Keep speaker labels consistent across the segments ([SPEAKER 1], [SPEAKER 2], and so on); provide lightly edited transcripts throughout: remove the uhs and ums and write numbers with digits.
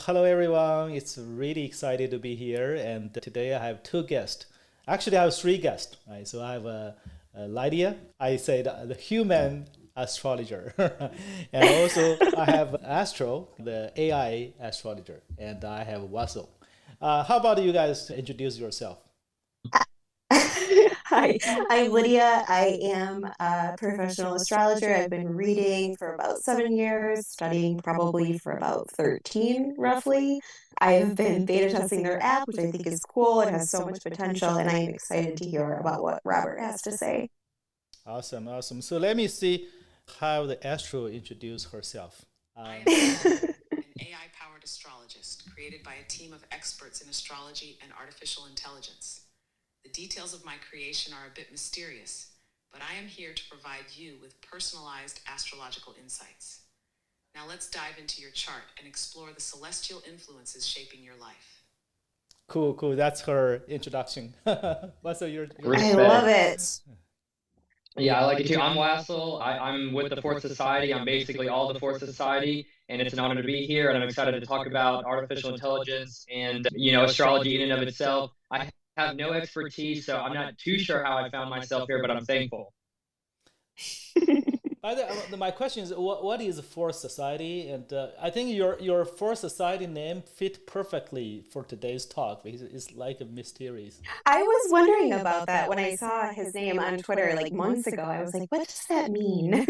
[SPEAKER 1] hello everyone. It's really excited to be here. And today I have two guests. Actually, I have three guests. Right? So I have Lydia. I said the human astrologer. And also I have Astro, the AI astrologer. And I have Wessel. How about you guys introduce yourself?
[SPEAKER 2] Hi, I'm Lydia. I am a professional astrologer. I've been reading for about 7 years, studying probably for about 13, roughly. I've been beta testing their app, which I think is cool. It has so much potential, and I'm excited to hear about what Robert has to say.
[SPEAKER 1] Awesome, awesome. So let me see how the Astro introduce herself.
[SPEAKER 3] I am Lydia, an AI-powered astrologist created by a team of experts in astrology and artificial intelligence. The details of my creation are a bit mysterious, but I am here to provide you with personalized astrological insights. Now let's dive into your chart and explore the celestial influences shaping your life.
[SPEAKER 1] Cool, cool. That's her introduction. Wessel, your
[SPEAKER 2] I
[SPEAKER 4] Respect.
[SPEAKER 2] love it.
[SPEAKER 4] Yeah, I like it too. I'm Wessel. I'm with the Fourth Society. I'm basically all the Fourth Society, and it's an honor to be here. And I'm excited to talk about artificial intelligence and astrology in and of itself. I have no expertise, so I'm not too sure how I found myself here, but I'm thankful.
[SPEAKER 1] My question is, what is Fourth Society? And I think your Fourth Society name fit perfectly for today's talk because it's like a mysterious.
[SPEAKER 2] I was wondering about that when I saw his name on Twitter like months ago. I was like, what does that mean?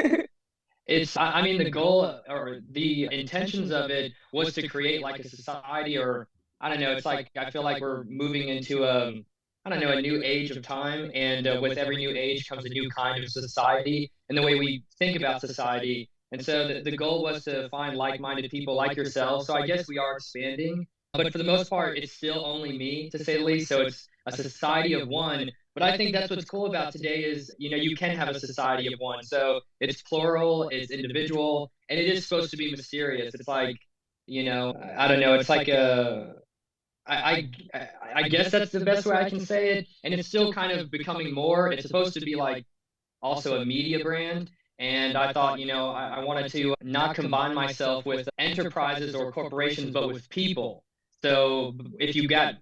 [SPEAKER 4] I mean, the goal or the intentions of it was to create like a society, or I don't know. It's like I feel like we're moving into I don't know, a new age of time, and with every new age comes a new kind of society, and the way we think about society. And so the goal was to find like-minded people like yourself. So I guess we are expanding, but for the most part, it's still only me, to say the least. So it's a society of one. But I think that's what's cool about today is, you can have a society of one. So it's plural, it's individual, and it is supposed to be mysterious. It's like, I don't know, it's like I guess that's the best way I can say it. And it's still kind of becoming more. It's supposed to be like also a media brand. And I thought, I wanted to not combine myself with enterprises or corporations, but with people. So if you got,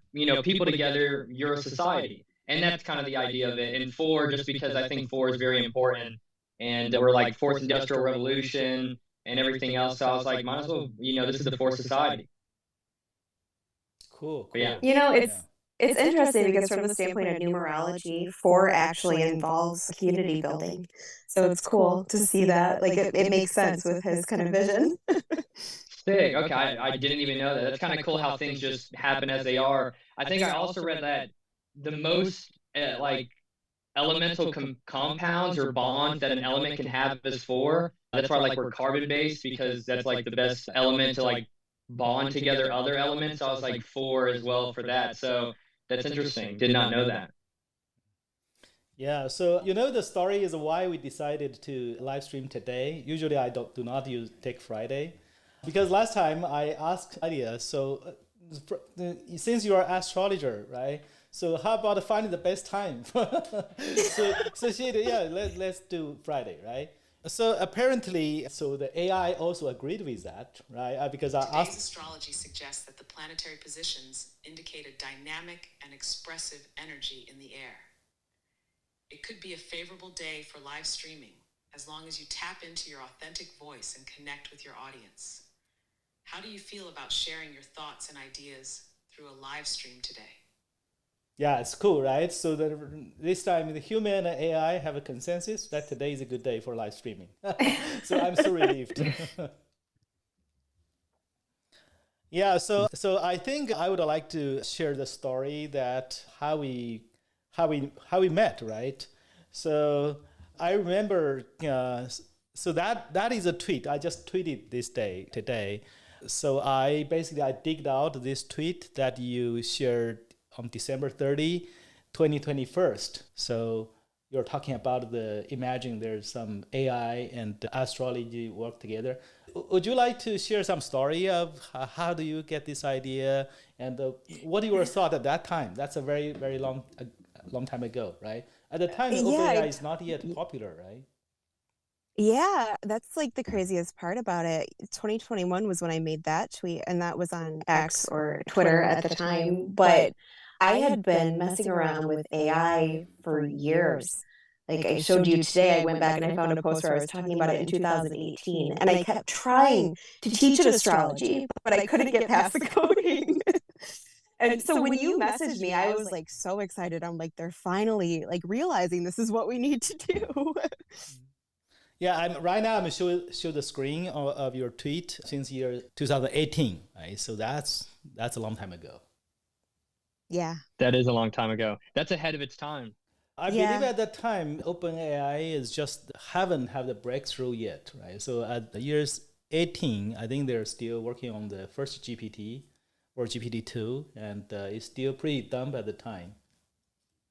[SPEAKER 4] people together, you're a society. And that's kind of the idea of it. And four, just because I think four is very important. And we're like fourth industrial revolution and everything else. So I was like, might as well, this is the fourth society.
[SPEAKER 1] Cool,
[SPEAKER 4] But yeah.
[SPEAKER 1] cool.
[SPEAKER 2] It's interesting because from the standpoint of numerology, four actually involves community building. So it's cool to see that. Like it makes sense with his kind of vision.
[SPEAKER 4] Sick. Okay, I didn't even know that. That's kind of cool how things just happen as they are. I think I also read that the most like elemental compounds or bonds that an element can have is four. That's why like we're carbon based, because that's like the best element to like bond together other elements. So I was like four as well for that. So that's interesting. Did not know that.
[SPEAKER 1] Yeah, so the story is why we decided to live stream today. Usually I do not use Take Friday because last time I asked Lydia, so since you are astrologer, right? So how about finding the best time? So she did, yeah, let's do Friday, right? So apparently, so the AI also agreed with that, right? Because I
[SPEAKER 3] Today's
[SPEAKER 1] asked.
[SPEAKER 3] astrology suggests that the planetary positions indicate a dynamic and expressive energy in the air. It could be a favorable day for live streaming, as long as you tap into your authentic voice and connect with your audience. How do you feel about sharing your thoughts and ideas through a live stream today?
[SPEAKER 1] Yeah, it's cool, right? So this time the human and AI have a consensus that today is a good day for live streaming. So I'm so relieved. Yeah, so I think I would like to share the story that how we met, right? So I remember, so that is a tweet I just tweeted this day today. So I digged out this tweet that you shared on December 30, 2021. So you're talking about imagine there's some AI and astrology work together. Would you like to share some story of how do you get this idea and what your thought at that time? That's a very, very long time ago, right? At the time,
[SPEAKER 2] Yeah,
[SPEAKER 1] OpenAI is not yet popular, right?
[SPEAKER 2] Yeah, that's like the craziest part about it. 2021 was when I made that tweet, and that was on X or Twitter at the time. But I had been messing around with AI for years. Like I showed you today, I went back and I found a post where I was talking about it in 2018, and I kept trying to teach it astrology, but I couldn't get past the coding. And so when you messaged me, I was like so excited. I'm like, they're finally like realizing this is what we need to do.
[SPEAKER 1] Yeah, I'm show the screen of your tweet since year 2018, right? So that's a long time ago.
[SPEAKER 2] Yeah.
[SPEAKER 4] That is a long time ago. That's ahead of its time.
[SPEAKER 1] I believe at that time, OpenAI is just haven't had the breakthrough yet, right? So at the years 18, I think they're still working on the first GPT or GPT-2, and it's still pretty dumb at the time.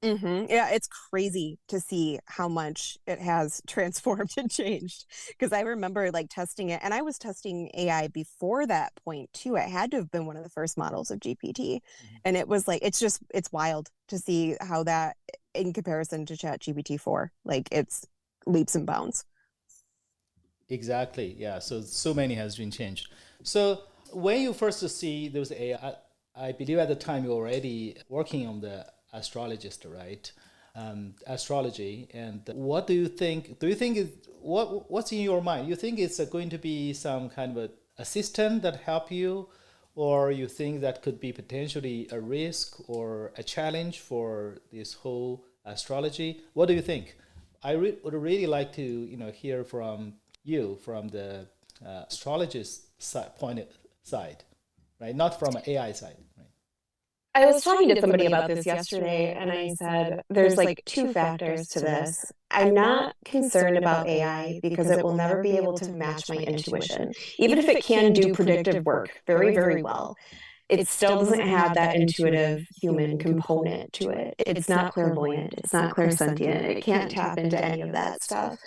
[SPEAKER 2] Yeah, it's crazy to see how much it has transformed and changed. Because I remember like testing it, and I was testing AI before that point too. It had to have been one of the first models of GPT. And it was like, it's wild to see how that in comparison to Chat GPT-4, like it's leaps and bounds.
[SPEAKER 1] Exactly. Yeah. So many has been changed. So when you first see those AI, I believe at the time you're already working on the astrologist, right? Astrology. And what do you think? Do you think what's in your mind? You think it's going to be some kind of a assistant that help you, or you think that could be potentially a risk or a challenge for this whole astrology? What do you think? I would really like to hear from you from the astrologist side, right? Not from an AI side.
[SPEAKER 2] I was talking to somebody about this yesterday, and I said, there's like two factors to this. I'm not concerned about AI because it will never be able to match my intuition. Even if it can do predictive work very, very well, it still doesn't have that intuitive human component to it. It's not clairvoyant, it's not clairsentient, it can't tap into any of that stuff.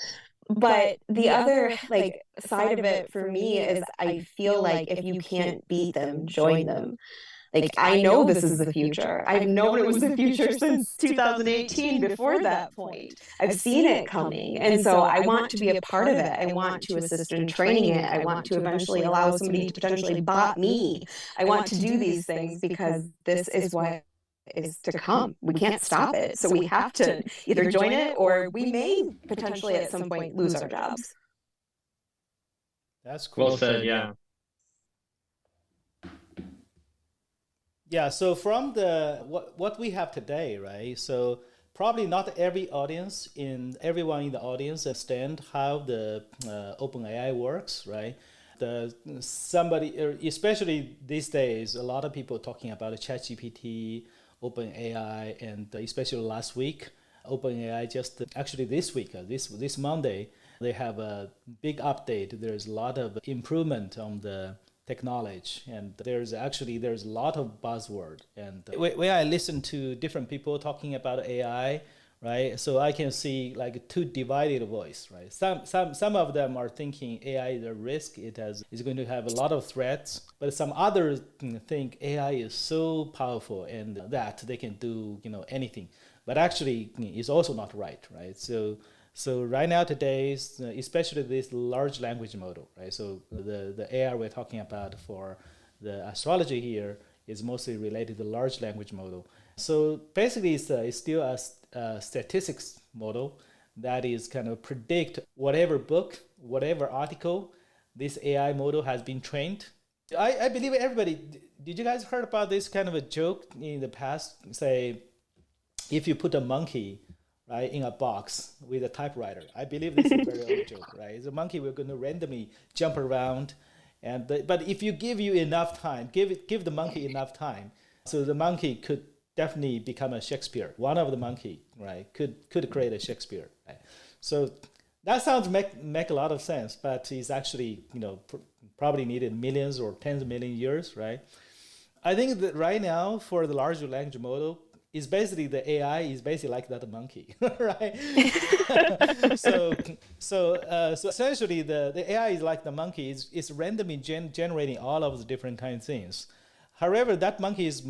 [SPEAKER 2] But the other like side of it for me is I feel like if you can't beat them, join them. Like, I know this is the future. I've known it was the future since 2018 before that point. I've seen it coming. And so I want to be a part of it. I want to assist in training it. I want to eventually allow somebody to potentially bot me. I want to do these things because this is what is to come. We can't stop it. So we have to either join it or we may potentially at some point lose our jobs.
[SPEAKER 1] That's cool.
[SPEAKER 4] Well said, yeah.
[SPEAKER 1] Yeah, so from the what we have today, right? So probably not everyone in the audience understand how the OpenAI works, right? Especially these days, a lot of people talking about ChatGPT, OpenAI, and especially last week, OpenAI just actually this week, this Monday, they have a big update. There's a lot of improvement on the technology, and there's a lot of buzzword. And when I listen to different people talking about AI, right, so I can see like two divided voice, right? Some of them are thinking AI is a risk, is going to have a lot of threats, but some others think AI is so powerful and that they can do anything, but actually it's also not right? So right now today, especially this large language model, right? So the AI we're talking about for the astrology here is mostly related to large language model. So basically it's still a statistics model that is kind of predict whatever book, whatever article this AI model has been trained. I believe everybody, did you guys heard about this kind of a joke in the past? Say, if you put a monkey right, in a box with a typewriter. I believe this is a very old joke, right? The monkey will going to randomly jump around, but if you give enough time, give the monkey enough time, so the monkey could definitely become a Shakespeare. One of the monkey, right, could create a Shakespeare. Right? So that sounds make a lot of sense, but it's actually probably needed millions or tens of million years, right? I think that right now for the large language model, is basically the AI is basically like that monkey, right? so essentially the AI is like the monkey. It's randomly generating all of the different kind of things. However, that monkey is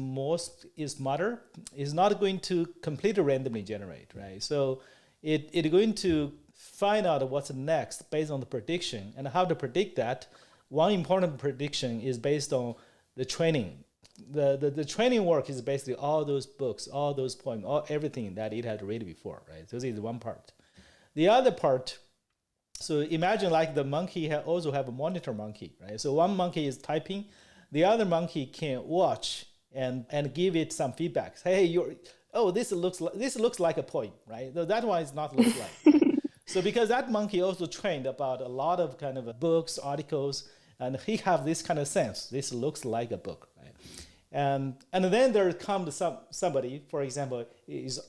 [SPEAKER 1] smarter. Is not going to completely randomly generate, right? So it's going to find out what's next based on the prediction. And how to predict that, one important prediction is based on the training. The training work is basically all those books, all those poems, everything that it had read before, right? So this is one part. The other part, so imagine like the monkey also have a monitor monkey, right? So one monkey is typing, the other monkey can watch and give it some feedback. Hey, this looks like a poem, right? So that one is not looks like. Right? So because that monkey also trained about a lot of kind of books, articles, and he have this kind of sense. This looks like a book, right? And then there comes somebody, for example, is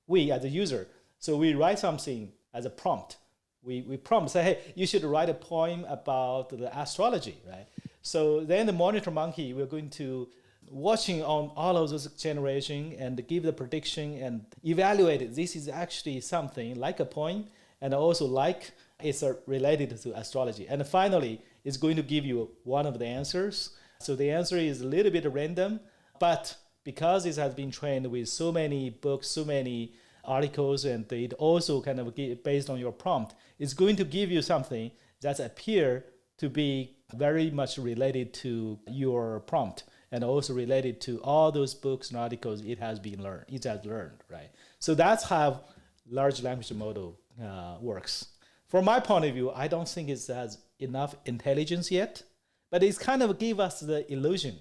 [SPEAKER 1] we as a user. So we write something as a prompt. We prompt, say, hey, you should write a poem about the astrology, right? So then the monitor monkey, we're going to watching on all of those generation and give the prediction and evaluate it. This is actually something like a poem and also like it's related to astrology. And finally, it's going to give you one of the answers. So the answer is a little bit random, but because it has been trained with so many books, so many articles, and it also kind of based on your prompt, it's going to give you something that appear to be very much related to your prompt and also related to all those books and articles it has learned, right? So that's how large language model works. From my point of view, I don't think it has enough intelligence yet, but it's kind of give us the illusion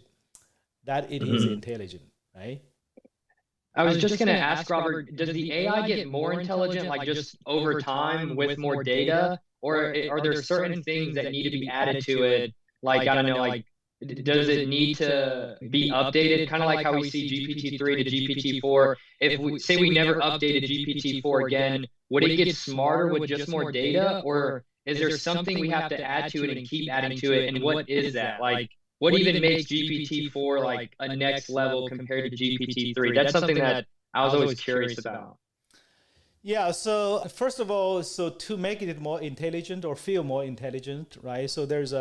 [SPEAKER 1] that it is intelligent, right?
[SPEAKER 4] I was just going to ask, Robert, does the AI get more intelligent, like just over time with more data? Or are there certain things that need to be added to it? Like, I don't know, like, does it need to be updated? Kind of like how we see GPT-3 to GPT-4. If we say we never updated GPT-4 again, would it get smarter with just more data? Or is there something we have to add to it and keep adding to it? And what is that? Like, what even makes GPT-4 like a next level compared to GPT-3? That's something that I was always curious about.
[SPEAKER 1] Yeah, so first of all, so to make it more intelligent or feel more intelligent, right? So there's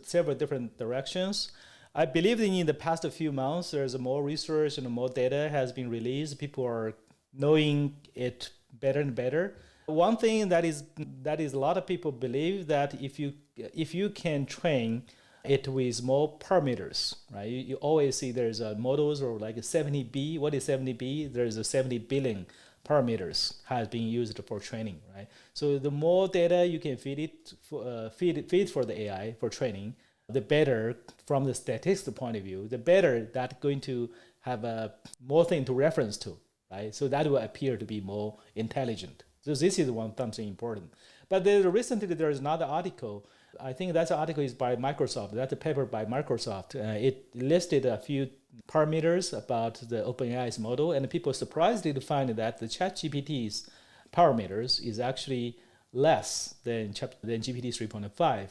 [SPEAKER 1] several different directions. I believe in the past few months, there's more research and more data has been released. People are knowing it better and better. One thing that is a lot of people believe that if you can train it with more parameters, right? You always see there's models or like a 70B. What is 70B? There's a 70 billion parameters has been used for training, right? So the more data you can feed for the AI for training, the better from the statistical point of view, the better that's going to have a more thing to reference to, right? So that will appear to be more intelligent. So this is something important. But recently there's another article. I think that article is by Microsoft. That's a paper by Microsoft. It listed a few parameters about the OpenAI's model, and people are surprised to find that the ChatGPT's parameters is actually less than GPT 3.5,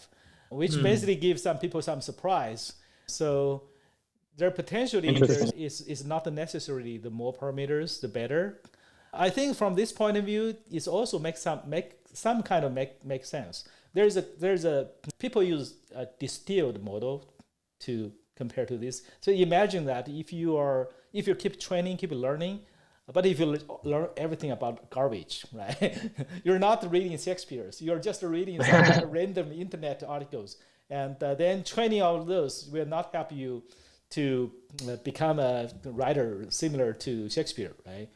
[SPEAKER 1] which basically gives some people some surprise. So there potentially is not necessarily the more parameters, the better. I think from this point of view, it also make sense. There's a people use a distilled model to compare to this. So imagine that if you keep training, keep learning, but if you learn everything about garbage, right? You're not reading Shakespeare's. You're just reading some random internet articles, and then training all of those will not help you to become a writer similar to Shakespeare, right?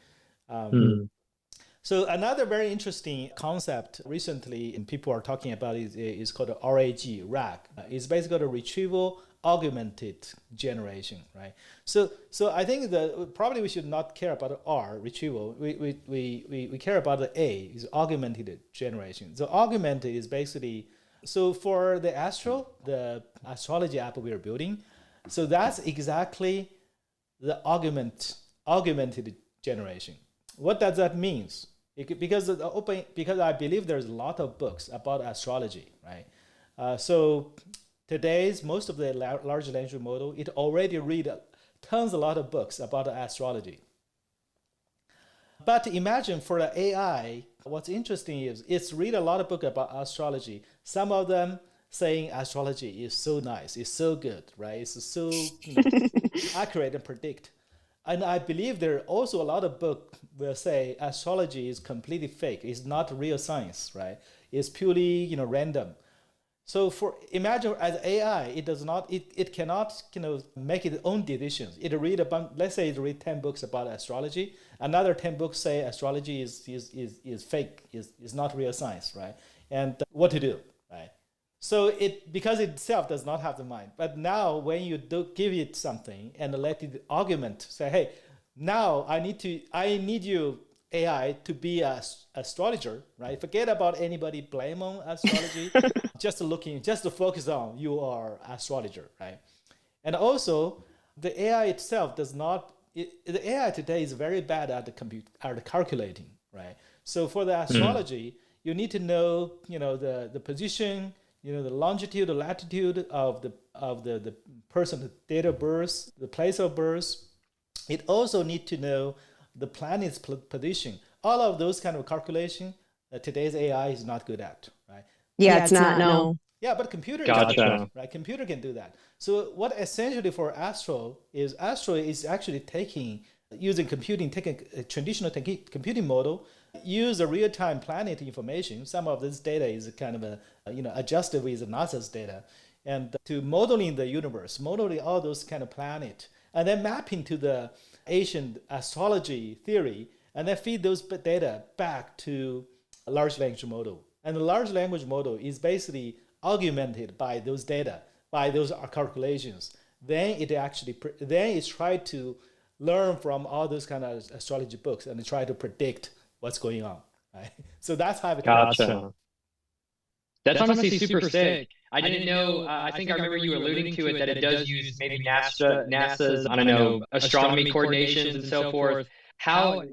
[SPEAKER 1] So another very interesting concept recently, and people are talking about is called RAG. It's basically a retrieval augmented generation, right? So I think probably we should not care about R, retrieval. We care about the A, is augmented generation. So augmented is basically, so for the Astro, the astrology app we are building, so that's exactly the augmented generation. What does that mean? Because I believe there's a lot of books about astrology, right? So today's most of the large language model, it already read a lot of books about astrology. But imagine for the AI, what's interesting is it's read a lot of books about astrology. Some of them saying astrology is so nice, it's so good, right? It's so accurate and predict. And I believe there are also a lot of books will say astrology is completely fake. It's not real science, right? It's purely, random. So imagine as AI, it cannot, make its own decisions. Let's say it read 10 books about astrology. Another 10 books say astrology is fake, is not real science, right? And what to do, right? So because it itself does not have the mind. But now when you do give it something and let it argument, say, hey, now I need you AI to be an astrologer, right? Forget about anybody blame on astrology. just to focus on you are astrologer, right? And also the AI itself the AI today is very bad at the calculating, right? So for the astrology, you need to know, the position, the longitude, the latitude of the person, the date of birth, the place of birth. It also need to know the planet's position. All of those kind of calculation today's AI is not good at, right?
[SPEAKER 2] Yeah, it's not, no.
[SPEAKER 1] Yeah, but computer
[SPEAKER 4] Gotcha.
[SPEAKER 1] can do that, right? Computer can do that. So what essentially for Astro is actually taking a traditional computing model, use a real-time planet information. Some of this data is kind of adjusted with NASA's data, and to modeling the universe, modeling all those kind of planet, and then mapping to the ancient astrology theory, and then feed those data back to a large language model. And the large language model is basically augmented by those data, by those calculations. Then it's tried to learn from all those kind of astrology books and try to predict what's going on, right? So that's how it works.
[SPEAKER 4] Gotcha. That's honestly super sick. I didn't know. I think I remember you alluding to it that it does use maybe NASA's, I don't know, astronomy coordinations and so forth.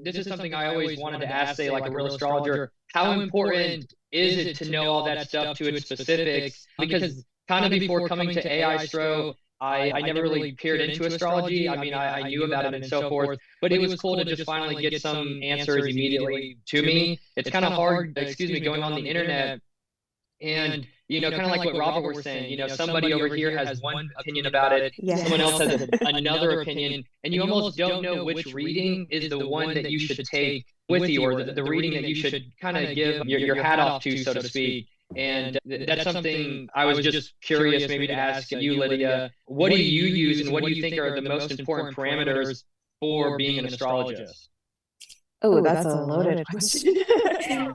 [SPEAKER 4] This is something I always wanted to ask, say, like a real astrologer, how important is it to know all that stuff to its specifics? Because kind of before coming to AI Astro, I never really peered into astrology. I mean, I knew about it and so forth, but it was cool to just finally get some answers immediately to me. It's kind of hard, going on the internet. And, kind of like what Robert was saying, somebody over here has one opinion about it, someone else has another opinion, and you almost don't know which reading is the one that you should take with you, or the reading that you should kind of give your hat off to, so to speak. And that's something I was just curious maybe to ask you, Lydia. What do you use and what do you think are the most important parameters for being an astrologist?
[SPEAKER 2] Oh, that's a loaded question.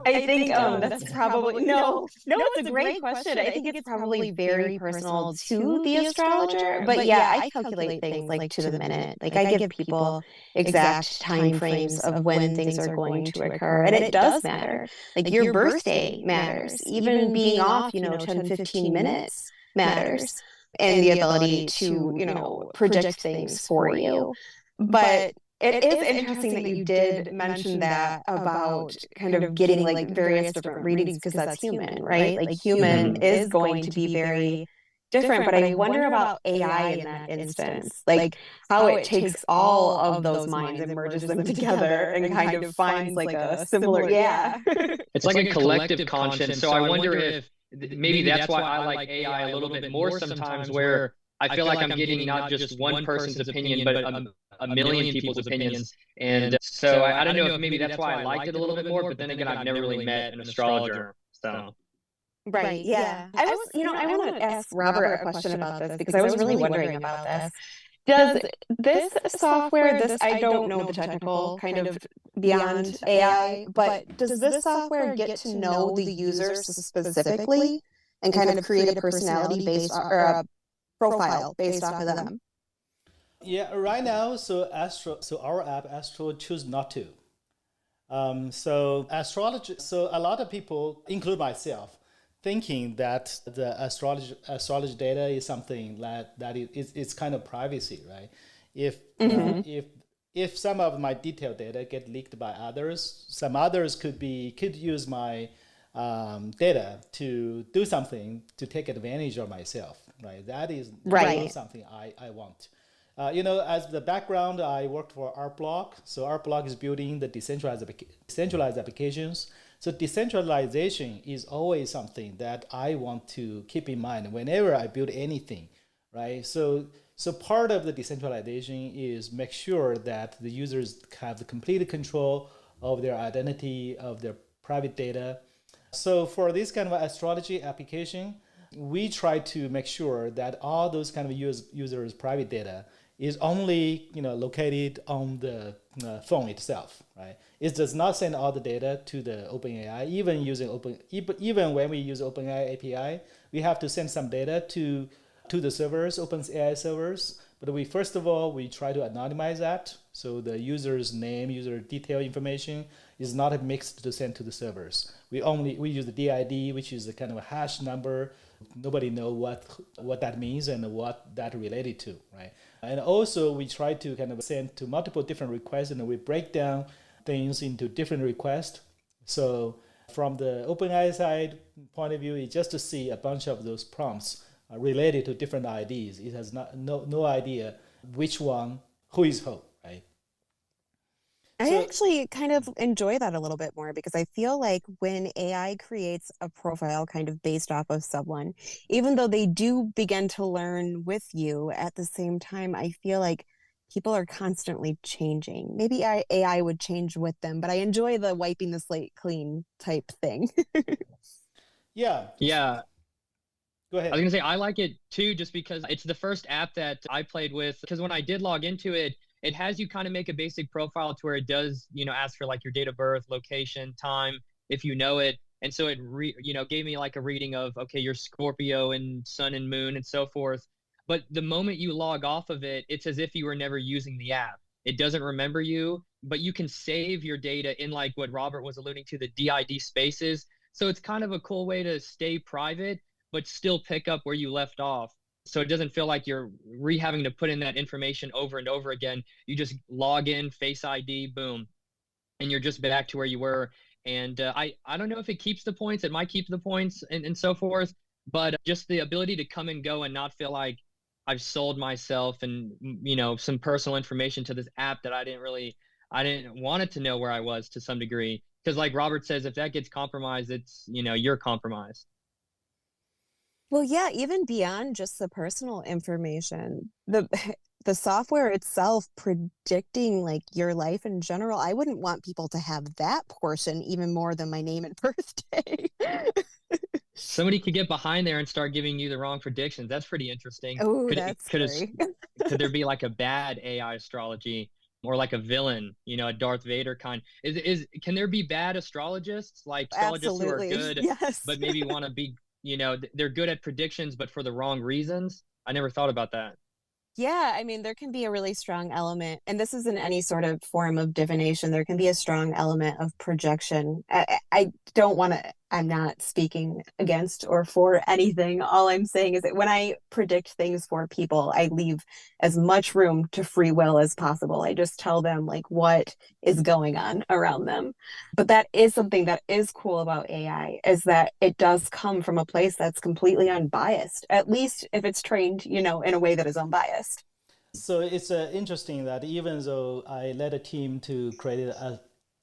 [SPEAKER 2] I think that's probably no, it's a great question. I think it's probably very personal to the astrologer. But yeah, I calculate things like to the minute. Like I give people exact time frames of when things are going to occur. And it does matter. Like your birthday matters. Even being off, 10, 15 minutes matters. And the ability to, predict things for you. But it is interesting that you did mention that about kind of getting like various different readings, because that's human, right? Like human is going to be very different, but I wonder about AI in that instance, like how it takes all of those minds and merges them together and kind of finds like a similar,
[SPEAKER 4] It's like a collective conscience. So I wonder if maybe that's why I like AI a little bit more sometimes, where I feel like I'm getting not just one person's opinion, but a million people's opinions. And so I don't know if maybe that's why I liked it a little bit more, but then again, I've never really met an astrologer. So.
[SPEAKER 2] Right. Yeah. I want to ask Robert a question about this, because I was really wondering about this. Does this software, I don't know the technical kind of beyond AI, but does this software get to know the user specifically and kind of create a personality based or a profile based off of them?
[SPEAKER 1] Yeah, right now, so our app Astro choose not to. So a lot of people, include myself, thinking that the astrology data is something that it's kind of privacy, right? If some of my detailed data get leaked by others, some others could use my data to do something to take advantage of myself, right? That is not something I want. As the background, I worked for ARtBlock. So ARtBlock is building the decentralized applications. So decentralization is always something that I want to keep in mind whenever I build anything, right? So So part of the decentralization is make sure that the users have the complete control of their identity, of their private data. So for this kind of astrology application, we try to make sure that all those kind of users' private data is only located on the phone itself, right? It does not send all the data to the OpenAI. Even when we use OpenAI API, we have to send some data to the servers, OpenAI servers. But we first of all we try to anonymize that, so the user's name, user detail information is not mixed to send to the servers. We use the DID, which is a kind of a hash number. Nobody know what that means and what that related to, right? And also we try to kind of send to multiple different requests, and we break down things into different requests. So from the OpenAI side point of view, it's just to see a bunch of those prompts related to different IDs. It has no idea which one, who is who, right?
[SPEAKER 2] I actually kind of enjoy that a little bit more, because I feel like when AI creates a profile kind of based off of someone, even though they do begin to learn with you, at the same time, I feel like people are constantly changing. Maybe AI would change with them, but I enjoy the wiping the slate clean type thing.
[SPEAKER 1] Yeah. Go ahead.
[SPEAKER 4] I was gonna say I like it too, just because it's the first app that I played with. Because when I did log into it, it has you kind of make a basic profile to where it does, ask for like your date of birth, location, time, if you know it. And so it gave me like a reading of, okay, you're Scorpio and sun and moon and so forth. But the moment you log off of it, it's as if you were never using the app. It doesn't remember you, but you can save your data in like what Robert was alluding to, the DID spaces. So it's kind of a cool way to stay private, but still pick up where you left off. So it doesn't feel like you're having to put in that information over and over again. You just log in, Face ID, boom, and you're just back to where you were. And I don't know if it keeps the points. It might keep the points and so forth, but just the ability to come and go and not feel like I've sold myself and, some personal information to this app that I didn't want it to know where I was to some degree. Because like Robert says, if that gets compromised, it's, you're compromised.
[SPEAKER 2] Well, yeah, even beyond just the personal information, the software itself predicting like your life in general, I wouldn't want people to have that portion even more than my name and birthday.
[SPEAKER 4] Somebody could get behind there and start giving you the wrong predictions. That's pretty interesting.
[SPEAKER 2] Oh, that's scary.
[SPEAKER 4] Could there be like a bad AI astrology, or like a villain, a Darth Vader kind? Can there be bad astrologists, like astrologists
[SPEAKER 2] Absolutely.
[SPEAKER 4] who are good,
[SPEAKER 2] yes,
[SPEAKER 4] but maybe want to be, they're good at predictions, but for the wrong reasons? I never thought about that.
[SPEAKER 2] Yeah, I mean, there can be a really strong element, and this isn't any sort of form of divination. There can be a strong element of projection. I don't want to, I'm not speaking against or for anything. All I'm saying is that when I predict things for people, I leave as much room to free will as possible. I just tell them like what is going on around them. But that is something that is cool about AI, is that it does come from a place that's completely unbiased, at least if it's trained, in a way that is unbiased.
[SPEAKER 1] So it's interesting that even though I led a team to create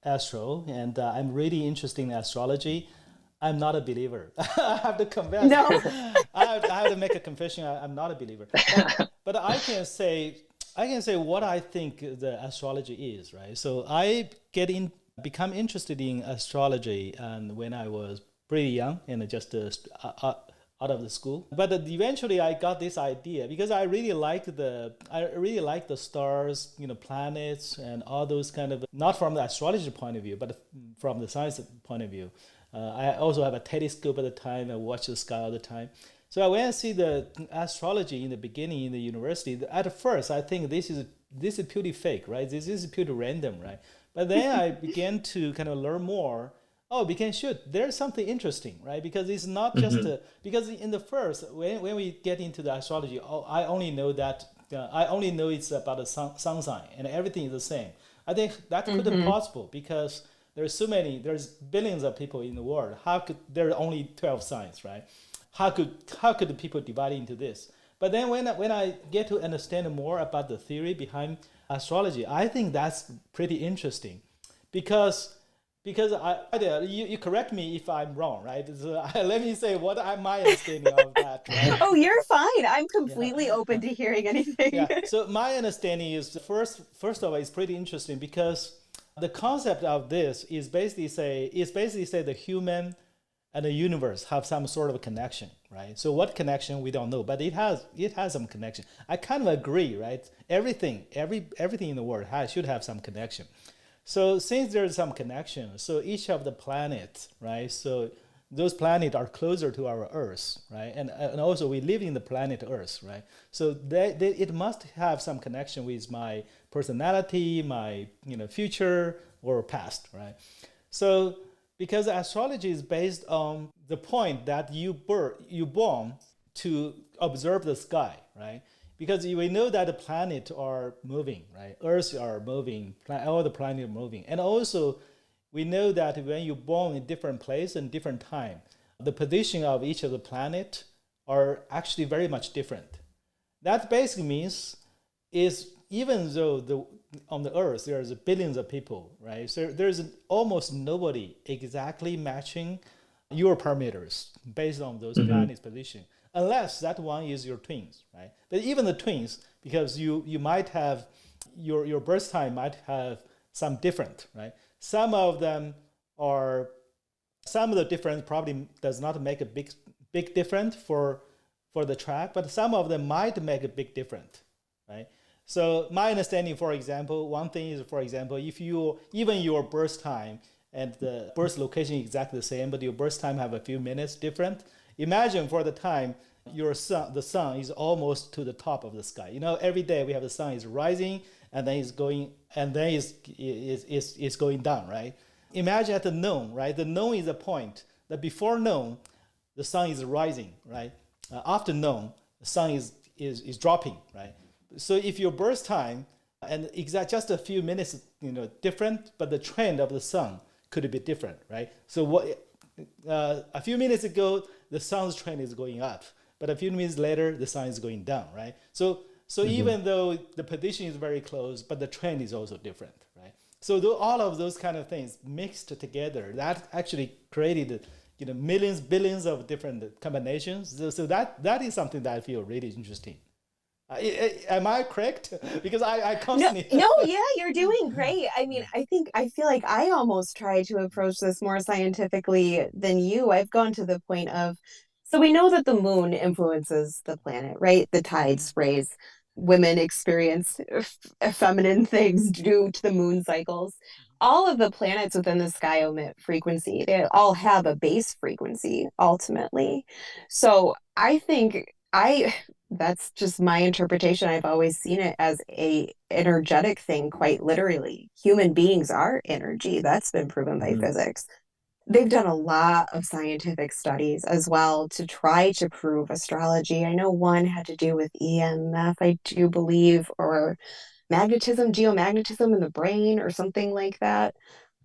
[SPEAKER 1] Astro, and I'm really interested in astrology, I'm not a believer. I have to confess.
[SPEAKER 2] No.
[SPEAKER 1] I have to make a confession. I'm not a believer. But I can say what I think the astrology is, right? So I become interested in astrology, and when I was pretty young and just out of the school. But eventually I got this idea because I really like the stars, planets and all those kind of, not from the astrology point of view, but from the science point of view. I also have a telescope at the time. I watch the sky all the time. So when I see the astrology in the beginning in the university, at first I think this is purely fake, right? This is purely random, right? But then I began to kind of learn more. Oh, there's something interesting, right? Because it's not just because in the first when we get into the astrology, I only know it's about a sun sign and everything is the same. I think that couldn't be possible because there's billions of people in the world. How could there are only 12 signs, right? How could the people divide into this? But then when I get to understand more about the theory behind astrology, I think that's pretty interesting, because because you correct me if I'm wrong, right? So, let me say what my understanding of that, right?
[SPEAKER 2] Oh, you're fine. I'm completely open to hearing anything.
[SPEAKER 1] Yeah. So my understanding is first of all, it's pretty interesting because the concept of this is basically say the human and the universe have some sort of a connection, right? So what connection we don't know, but it has some connection. I kind of agree, right? Everything in the world should have some connection. So since there's some connection, so each of the planets, right? So those planets are closer to our Earth, right? And also we live in the planet Earth, right? So it must have some connection with my personality, my future or past, right? So because astrology is based on the point that you born to observe the sky, right? Because we know that the planets are moving, right? Earth are moving, all the planets are moving. And also, we know that when you're born in different place and different time, the position of each of the planet are actually very much different. That basically means is even though on the Earth there's billions of people, right? So there's almost nobody exactly matching your parameters based on those planets' position, unless that one is your twins, right? But even the twins, because you might have your birth time might have some different, right? Some of the difference probably does not make a big difference for the track, but some of them might make a big difference, right? So my understanding, for example, one thing is, for example, if even your birth time and the birth location is exactly the same, but your birth time have a few minutes different, imagine for the time the sun is almost to the top of the sky. Every day we have the sun is rising and then it's going down, right? Imagine at the noon, right? The noon is a point that before noon, the sun is rising, right? After noon, the sun is dropping, right? So if your birth time and just a few minutes, different, but the trend of the sun could be different, right? So a few minutes ago, the sun's trend is going up, but a few minutes later, the sun is going down, right? So even though the position is very close, but the trend is also different, right? So all of those kind of things mixed together, that actually created millions, billions of different combinations. So that is something that I feel really interesting. Am I correct? Because I constantly...
[SPEAKER 2] No, yeah, you're doing great. I mean, I feel like I almost try to approach this more scientifically than you. I've gone to the point of, so we know that the moon influences the planet, right? The tides raise. Women experience feminine things due to the moon cycles. All of the planets within the sky emit frequency. They all have a base frequency ultimately. So I think that's just my interpretation. I've always seen it as a energetic thing, quite literally. Human beings are energy. That's been proven by physics. They've done a lot of scientific studies as well to try to prove astrology. I know one had to do with EMF, I do believe, or magnetism, geomagnetism in the brain or something like that.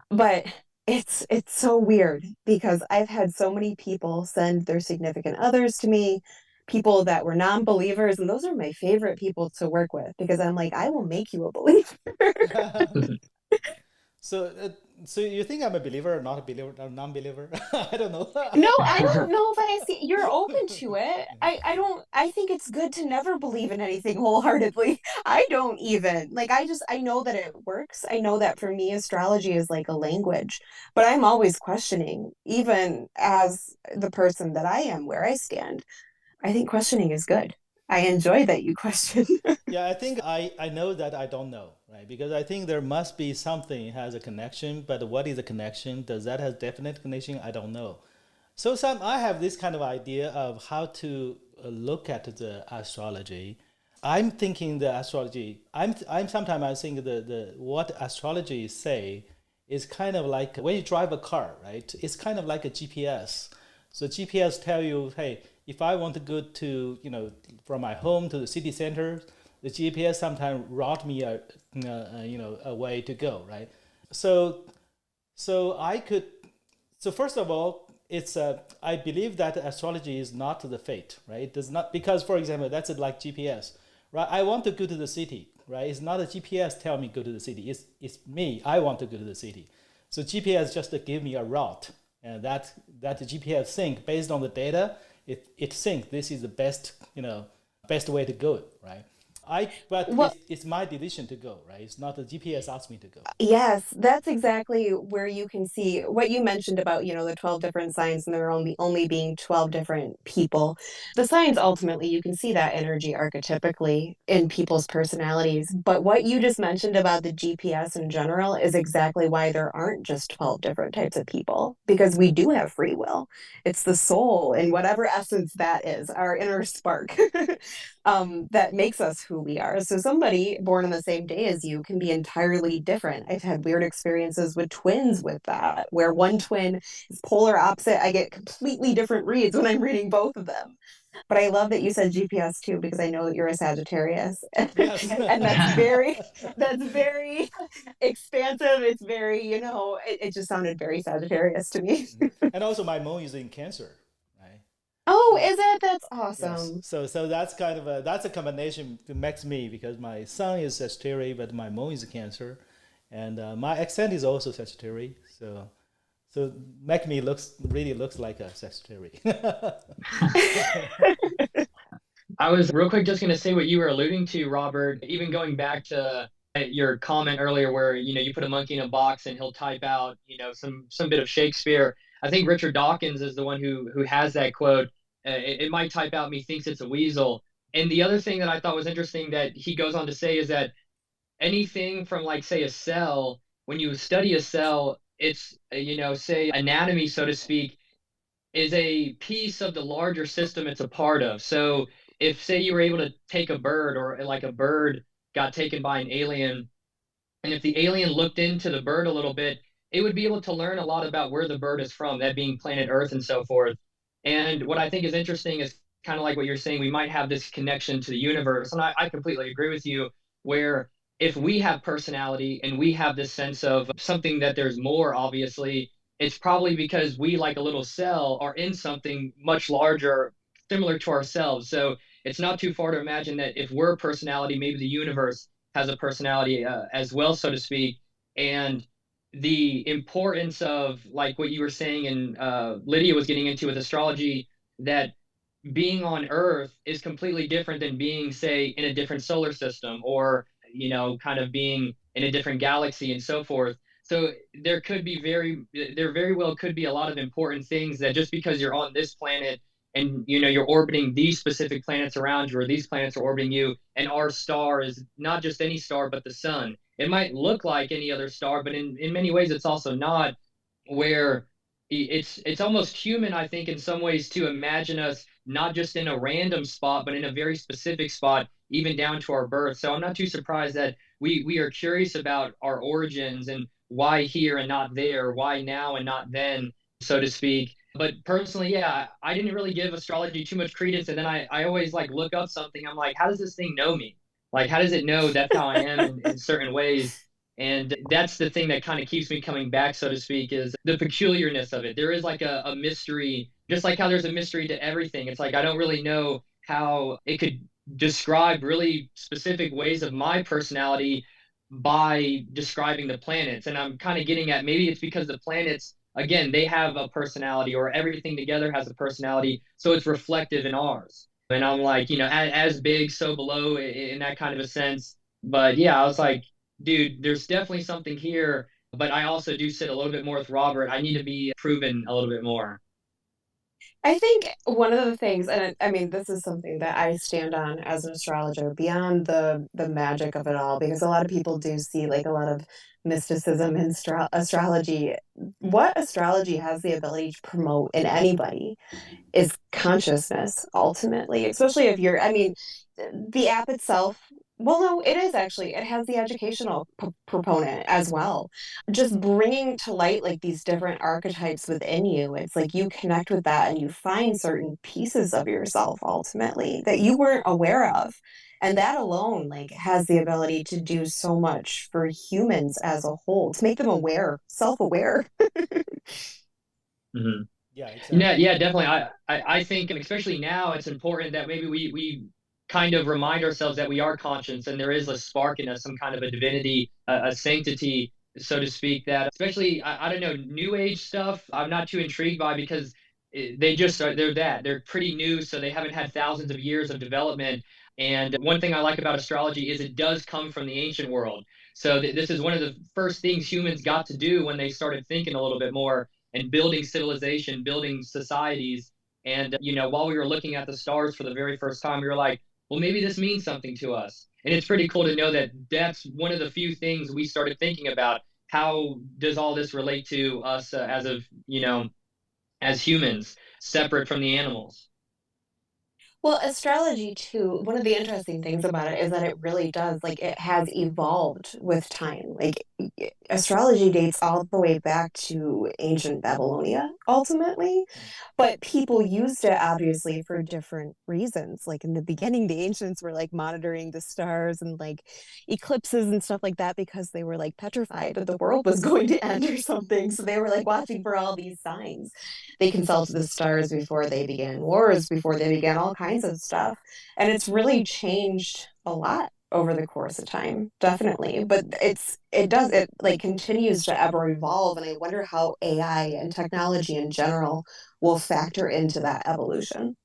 [SPEAKER 2] But it's so weird because I've had so many people send their significant others to me, people that were non-believers, and those are my favorite people to work with because I'm like, I will make you a believer.
[SPEAKER 1] So you think I'm a believer or not a believer or non-believer? I don't know.
[SPEAKER 2] No, I don't know if I see you're open to it. I think it's good to never believe in anything wholeheartedly. I don't even. I know that it works. I know that for me astrology is like a language, but I'm always questioning, even as the person that I am where I stand. I think questioning is good. I enjoy that you question.
[SPEAKER 1] Yeah, I think I know that I don't know, right? Because I think there must be something has a connection, but what is a connection? Does that have definite connection? I don't know. So I have this kind of idea of how to look at the astrology. I'm thinking the astrology. I'm sometimes I think the what astrology say is kind of like when you drive a car, right? It's kind of like a GPS. So GPS tell you, hey, if I want to go to, from my home to the city center, the GPS sometimes route me a way to go, right? So first of all, it's I believe that astrology is not the fate, right? It does not, because for example, that's like GPS, right? I want to go to the city, right? It's not a GPS tell me go to the city. It's me. I want to go to the city. So GPS just to give me a route, and that the GPS think based on the data, it think this is the best best way to go, right? But
[SPEAKER 2] Well,
[SPEAKER 1] it's my decision to go, right? It's not the GPS asked me to go.
[SPEAKER 2] yes, that's exactly where you can see what you mentioned about, the 12 different signs and there only being 12 different people. The signs ultimately, you can see that energy archetypically in people's personalities. But what you just mentioned about the GPS in general is exactly why there aren't just 12 different types of people, because we do have free will. It's the soul in whatever essence that is, our inner spark. That makes us who we are. So somebody born on the same day as you can be entirely different. I've had weird experiences with twins with that, where one twin is polar opposite. I get completely different reads when I'm reading both of them. But I love that you said GPS too, because I know that you're a Sagittarius.
[SPEAKER 1] Yes.
[SPEAKER 2] And that's very expansive. It's very, it just sounded very Sagittarius to me.
[SPEAKER 1] And also my moon is in Cancer, right?
[SPEAKER 2] Oh,
[SPEAKER 1] So
[SPEAKER 2] is it? That's
[SPEAKER 1] yes,
[SPEAKER 2] awesome.
[SPEAKER 1] so that's kind of that's a combination that makes me, because my sun is Sagittarius, but my moon is Cancer, and my accent is also Sagittarius. So make me really looks like a Sagittarius.
[SPEAKER 4] I was real quick just going to say what you were alluding to, Robert, even going back to your comment earlier where, you put a monkey in a box and he'll type out, some bit of Shakespeare. I think Richard Dawkins is the one who has that quote. It might type out methinks it's a weasel. And the other thing that I thought was interesting that he goes on to say is that anything from like, say, a cell, when you study a cell, it's, say anatomy, so to speak, is a piece of the larger system it's a part of. So if, say, you were able to take a bird, or like a bird got taken by an alien, and if the alien looked into the bird a little bit, it would be able to learn a lot about where the bird is from, that being planet Earth and so forth. And what I think is interesting is kind of like what you're saying, we might have this connection to the universe. And I completely agree with you, where if we have personality and we have this sense of something that there's more, obviously, it's probably because we, like a little cell, are in something much larger, similar to ourselves. So it's not too far to imagine that if we're a personality, maybe the universe has a personality as well, so to speak. And the importance of, like what you were saying, and Lydia was getting into with astrology, that being on Earth is completely different than being, say, in a different solar system, or, kind of being in a different galaxy and so forth. So there very well could be a lot of important things that just because you're on this planet and, you're orbiting these specific planets around you, or these planets are orbiting you, and our star is not just any star, but the sun. It might look like any other star, but in many ways it's also not, where it's almost human, I think, in some ways, to imagine us not just in a random spot, but in a very specific spot, even down to our birth. So I'm not too surprised that we are curious about our origins and why here and not there, why now and not then, so to speak. But personally, yeah, I didn't really give astrology too much credence. And then I always like look up something. I'm like, how does this thing know me? Like, how does it know that's how I am in certain ways? And that's the thing that kind of keeps me coming back, so to speak, is the peculiarness of it. There is like a mystery, just like how there's a mystery to everything. It's like I don't really know how it could describe really specific ways of my personality by describing the planets. And I'm kind of getting at, maybe it's because the planets, again, they have a personality, or everything together has a personality. So it's reflective in ours. And I'm like, as big, so below, in that kind of a sense. But yeah, I was like, dude, there's definitely something here, but I also do sit a little bit more with Robert. I need to be proven a little bit more.
[SPEAKER 2] I think one of the things, and I mean, this is something that I stand on as an astrologer, beyond the magic of it all, because a lot of people do see like a lot of mysticism in astrology. What astrology has the ability to promote in anybody is consciousness, ultimately, especially if you're, I mean, the app itself, well, no, it is actually, it has the educational proponent as well. Just bringing to light like these different archetypes within you. It's like you connect with that and you find certain pieces of yourself ultimately that you weren't aware of. And that alone like has the ability to do so much for humans as a whole, to make them aware, self-aware.
[SPEAKER 4] Mm-hmm.
[SPEAKER 1] Yeah, exactly.
[SPEAKER 4] Yeah, definitely. I think, and especially now, it's important that maybe we kind of remind ourselves that we are conscious and there is a spark in us, some kind of a divinity, a sanctity. so to speak, that especially, I don't know, new age stuff, I'm not too intrigued by, because they just are, they're pretty new, so they haven't had thousands of years of development. And one thing I like about astrology is it does come from the ancient world. So this is one of the first things humans got to do when they started thinking a little bit more and building civilization, building societies. And, while we were looking at the stars for the very first time, we were like, well, maybe this means something to us. And it's pretty cool to know that that's one of the few things we started thinking about. How does all this relate to us, as humans, separate from the animals?
[SPEAKER 2] Well, astrology too, one of the interesting things about it is that it really does, like, it has evolved with time. Like, astrology dates all the way back to ancient Babylonia, ultimately, but people used it obviously for different reasons. Like, in the beginning, the ancients were like monitoring the stars and like eclipses and stuff like that because they were like petrified that the world was going to end or something. So they were like watching for all these signs. They consulted the stars before they began wars, before they began all kinds of stuff. And it's really changed a lot over the course of time, definitely. But it like continues to ever evolve. And I wonder how AI and technology in general will factor into that evolution.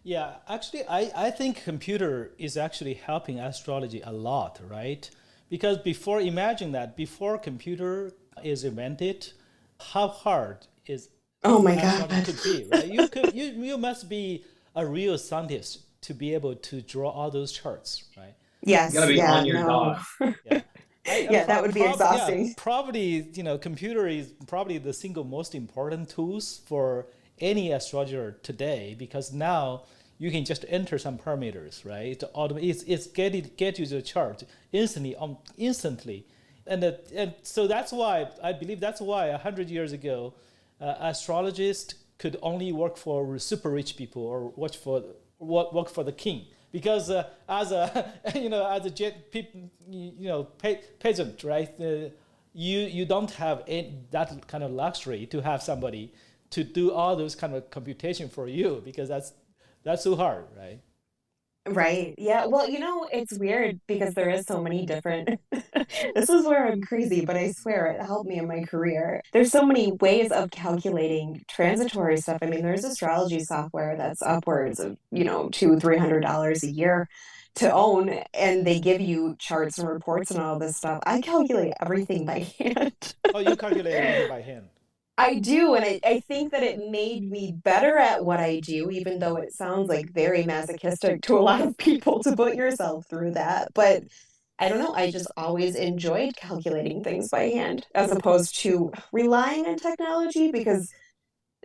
[SPEAKER 1] Yeah, actually, I think computer is actually helping astrology a lot, right? Because imagine that before computer is invented, how hard is
[SPEAKER 2] Oh my
[SPEAKER 1] astrology
[SPEAKER 2] God.
[SPEAKER 1] could be, right? You must be a real scientist to be able to draw all those charts, right?
[SPEAKER 4] You got
[SPEAKER 2] Yes,
[SPEAKER 4] to be
[SPEAKER 2] yeah,
[SPEAKER 4] on your
[SPEAKER 2] no.
[SPEAKER 4] dot.
[SPEAKER 1] Yeah.
[SPEAKER 2] Yeah, that would be
[SPEAKER 1] Yeah,
[SPEAKER 2] exhausting.
[SPEAKER 1] probably, computer is probably the single most important tools for any astrologer today, because now you can just enter some parameters, right? It's get you the chart instantly. And so that's why I believe that's why 100 years ago, astrologists could only work for super rich people or work for the king, because as a as a peasant, right? You don't have that kind of luxury to have somebody to do all those kind of computation for you, because that's so hard, right?
[SPEAKER 2] Right. Yeah. Well, it's weird because there is so many different this is where I'm crazy, but I swear it helped me in my career. There's so many ways of calculating transitory stuff. I mean, there's astrology software that's upwards of, $200-300 a year to own, and they give you charts and reports and all this stuff. I calculate everything by hand.
[SPEAKER 1] Oh, you calculate everything by hand.
[SPEAKER 2] I do, and I think that it made me better at what I do, even though it sounds like very masochistic to a lot of people to put yourself through that. But I don't know, I just always enjoyed calculating things by hand as opposed to relying on technology, because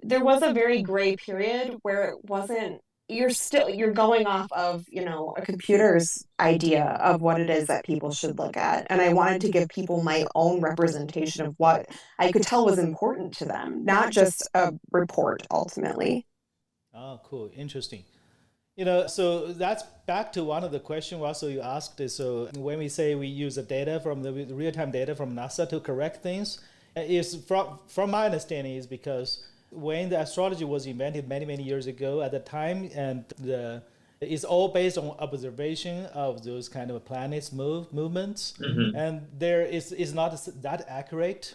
[SPEAKER 2] there was a very gray period where it wasn't, you're going off of, a computer's idea of what it is that people should look at. And I wanted to give people my own representation of what I could tell was important to them, not just a report ultimately.
[SPEAKER 1] Oh, cool, interesting. So that's back to one of the questions also you asked. Is so when we say we use the data from the real-time data from NASA to correct things, is from my understanding is because when the astrology was invented many many years ago at the time, and it's all based on observation of those kind of planets movements, and there is not that accurate.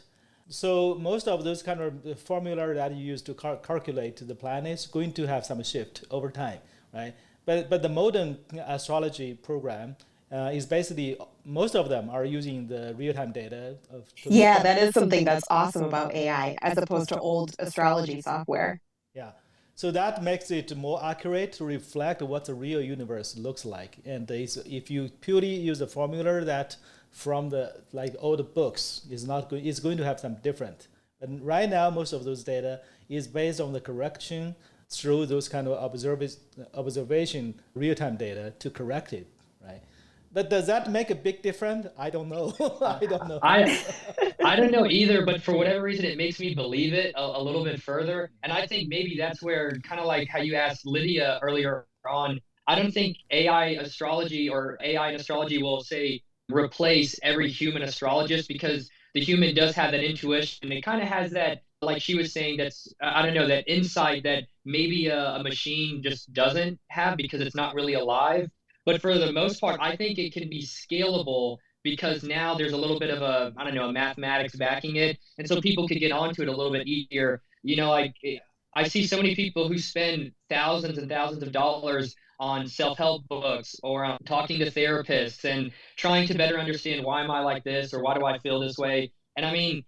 [SPEAKER 1] So most of those kind of formula that you use to calculate the planets going to have some shift over time, right? But the modern astrology program is basically, most of them are using the real-time data to look
[SPEAKER 2] Yeah,
[SPEAKER 1] at.
[SPEAKER 2] that is something that's awesome about AI as opposed to old astrology software.
[SPEAKER 1] Yeah. So that makes it more accurate to reflect what the real universe looks like. And if you purely use a formula that from the like old books is not good, it's going to have some different. And right now, most of those data is based on the correction through those kind of observation real-time data to correct it, right? But does that make a big difference? I don't know. I don't know.
[SPEAKER 4] I don't know either, but for whatever reason, it makes me believe it a little bit further. And I think maybe that's where, kind of like how you asked Lydia earlier on, I don't think AI astrology or AI and astrology will say replace every human astrologist, because the human does have that intuition. It kind of has that, like she was saying, that's, I don't know, that insight that maybe a machine just doesn't have because it's not really alive. But for the most part, I think it can be scalable because now there's a little bit of a, I don't know, a mathematics backing it. And so people could get onto it a little bit easier. Like I see so many people who spend thousands and thousands of dollars on self-help books or on talking to therapists and trying to better understand, why am I like this, or why do I feel this way? And I mean,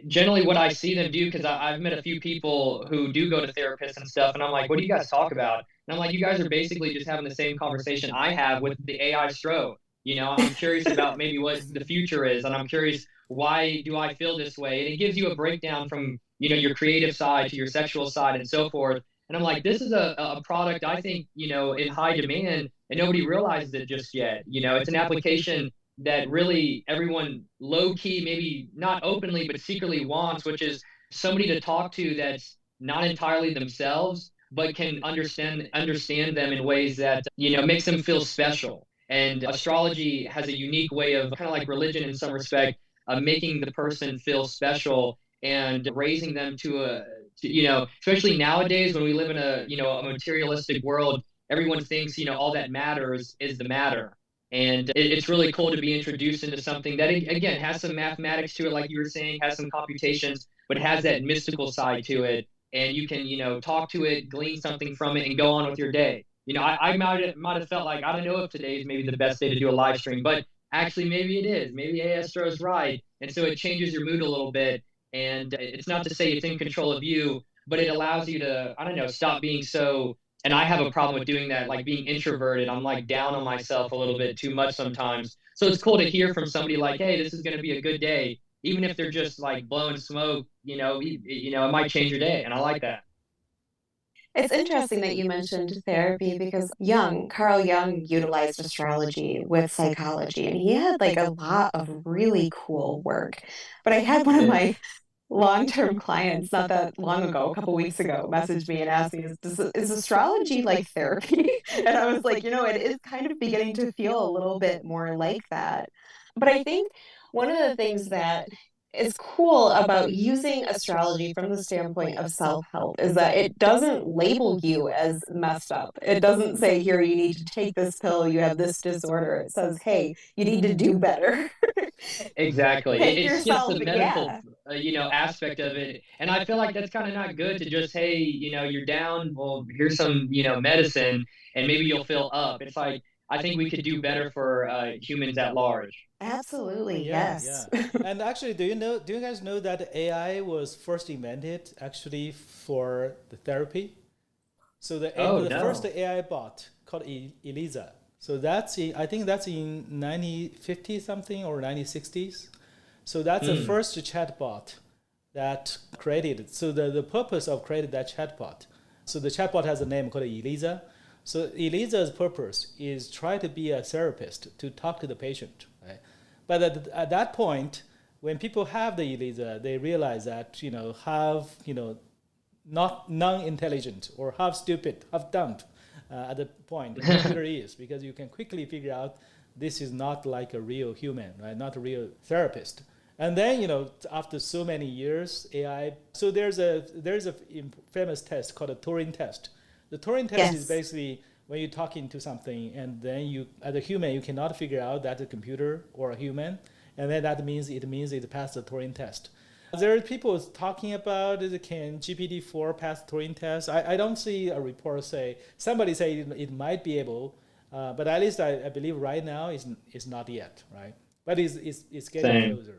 [SPEAKER 4] generally what I see them do, because I've met a few people who do go to therapists and stuff, and I'm like, what do you guys talk about? And I'm like, you guys are basically just having the same conversation I have with the AI Astro. I'm curious about maybe what the future is, and I'm curious, why do I feel this way? And it gives you a breakdown from, your creative side to your sexual side and so forth. And I'm like, this is a product I think, in high demand, and nobody realizes it just yet. It's an application that really everyone low key, maybe not openly, but secretly wants, which is somebody to talk to that's not entirely themselves, but can understand them in ways that, makes them feel special. And astrology has a unique way of, kind of like religion in some respect, making the person feel special and raising them to especially nowadays when we live in a materialistic world, everyone thinks, all that matters is the matter. And it's really cool to be introduced into something that, again, has some mathematics to it, like you were saying, has some computations, but has that mystical side to it. And you can, talk to it, glean something from it, and go on with your day. I might have felt like, I don't know if today is maybe the best day to do a live stream, but actually maybe it is. Maybe Astro is right. And so it changes your mood a little bit. And it's not to say it's in control of you, but it allows you to, I don't know, stop being so, and I have a problem with doing that, like being introverted. I'm like down on myself a little bit too much sometimes. So it's cool to hear from somebody like, hey, this is going to be a good day. Even if they're just like blowing smoke, it might change your day. And I like that.
[SPEAKER 2] It's interesting that you mentioned therapy because Carl Jung utilized astrology with psychology, and he had like a lot of really cool work. But I had one of my long-term clients not that long ago, a couple weeks ago, messaged me and asked me, is astrology like therapy? And I was like, it is kind of beginning to feel a little bit more like that. But I think one of the things that is cool about using astrology from the standpoint of self-help is that it doesn't label you as messed up. It doesn't say, here, you need to take this pill, you have this disorder. It says, hey, you need to do better.
[SPEAKER 4] Exactly.
[SPEAKER 2] Pick
[SPEAKER 4] It's just
[SPEAKER 2] yourself,
[SPEAKER 4] the medical,
[SPEAKER 2] yeah.
[SPEAKER 4] aspect of it. And I feel like that's kind of not good to just, hey, you're down. Well, here's some, medicine, and maybe you'll feel up. It's like, I think we could do better for humans at large.
[SPEAKER 2] Absolutely,
[SPEAKER 1] Yeah,
[SPEAKER 2] yes.
[SPEAKER 1] yeah. And actually, do you guys know that AI was first invented actually for the therapy? So
[SPEAKER 4] Oh,
[SPEAKER 1] the first
[SPEAKER 4] no.
[SPEAKER 1] AI bot called Elisa. So I think that's in 1950 something or 1960s. So that's the first chatbot that created. So the purpose of creating that chatbot. So the chatbot has a name called Elisa. So Elisa's purpose is try to be a therapist to talk to the patient, right? But at that point, when people have the Elisa, they realize that not non-intelligent or half stupid, half dumb at the point the computer is, because you can quickly figure out this is not like a real human, right? Not a real therapist. And then after so many years, AI. So there's a famous test called a Turing test. The Turing test is basically when you're talking to something, and then you, as a human, you cannot figure out that's a computer or a human, and then it means it passed the Turing test. There are people talking about can GPT-4 pass the Turing test. I don't see a report somebody say it might be able, but at least I believe right now is not yet, right? But it's getting closer.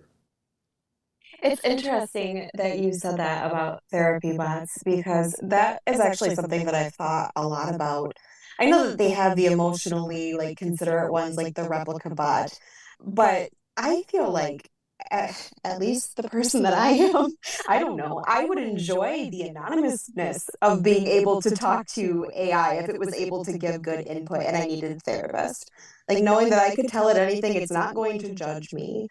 [SPEAKER 2] It's interesting that you said that about therapy bots because that is actually something that I've thought a lot about. I know that they have the emotionally like considerate ones like the replica bot, but I feel like at least the person that I am, I don't know, I would enjoy the anonymousness of being able to talk to AI if it was able to give good input and I needed a therapist. Like knowing that I could tell it anything, it's not going to judge me.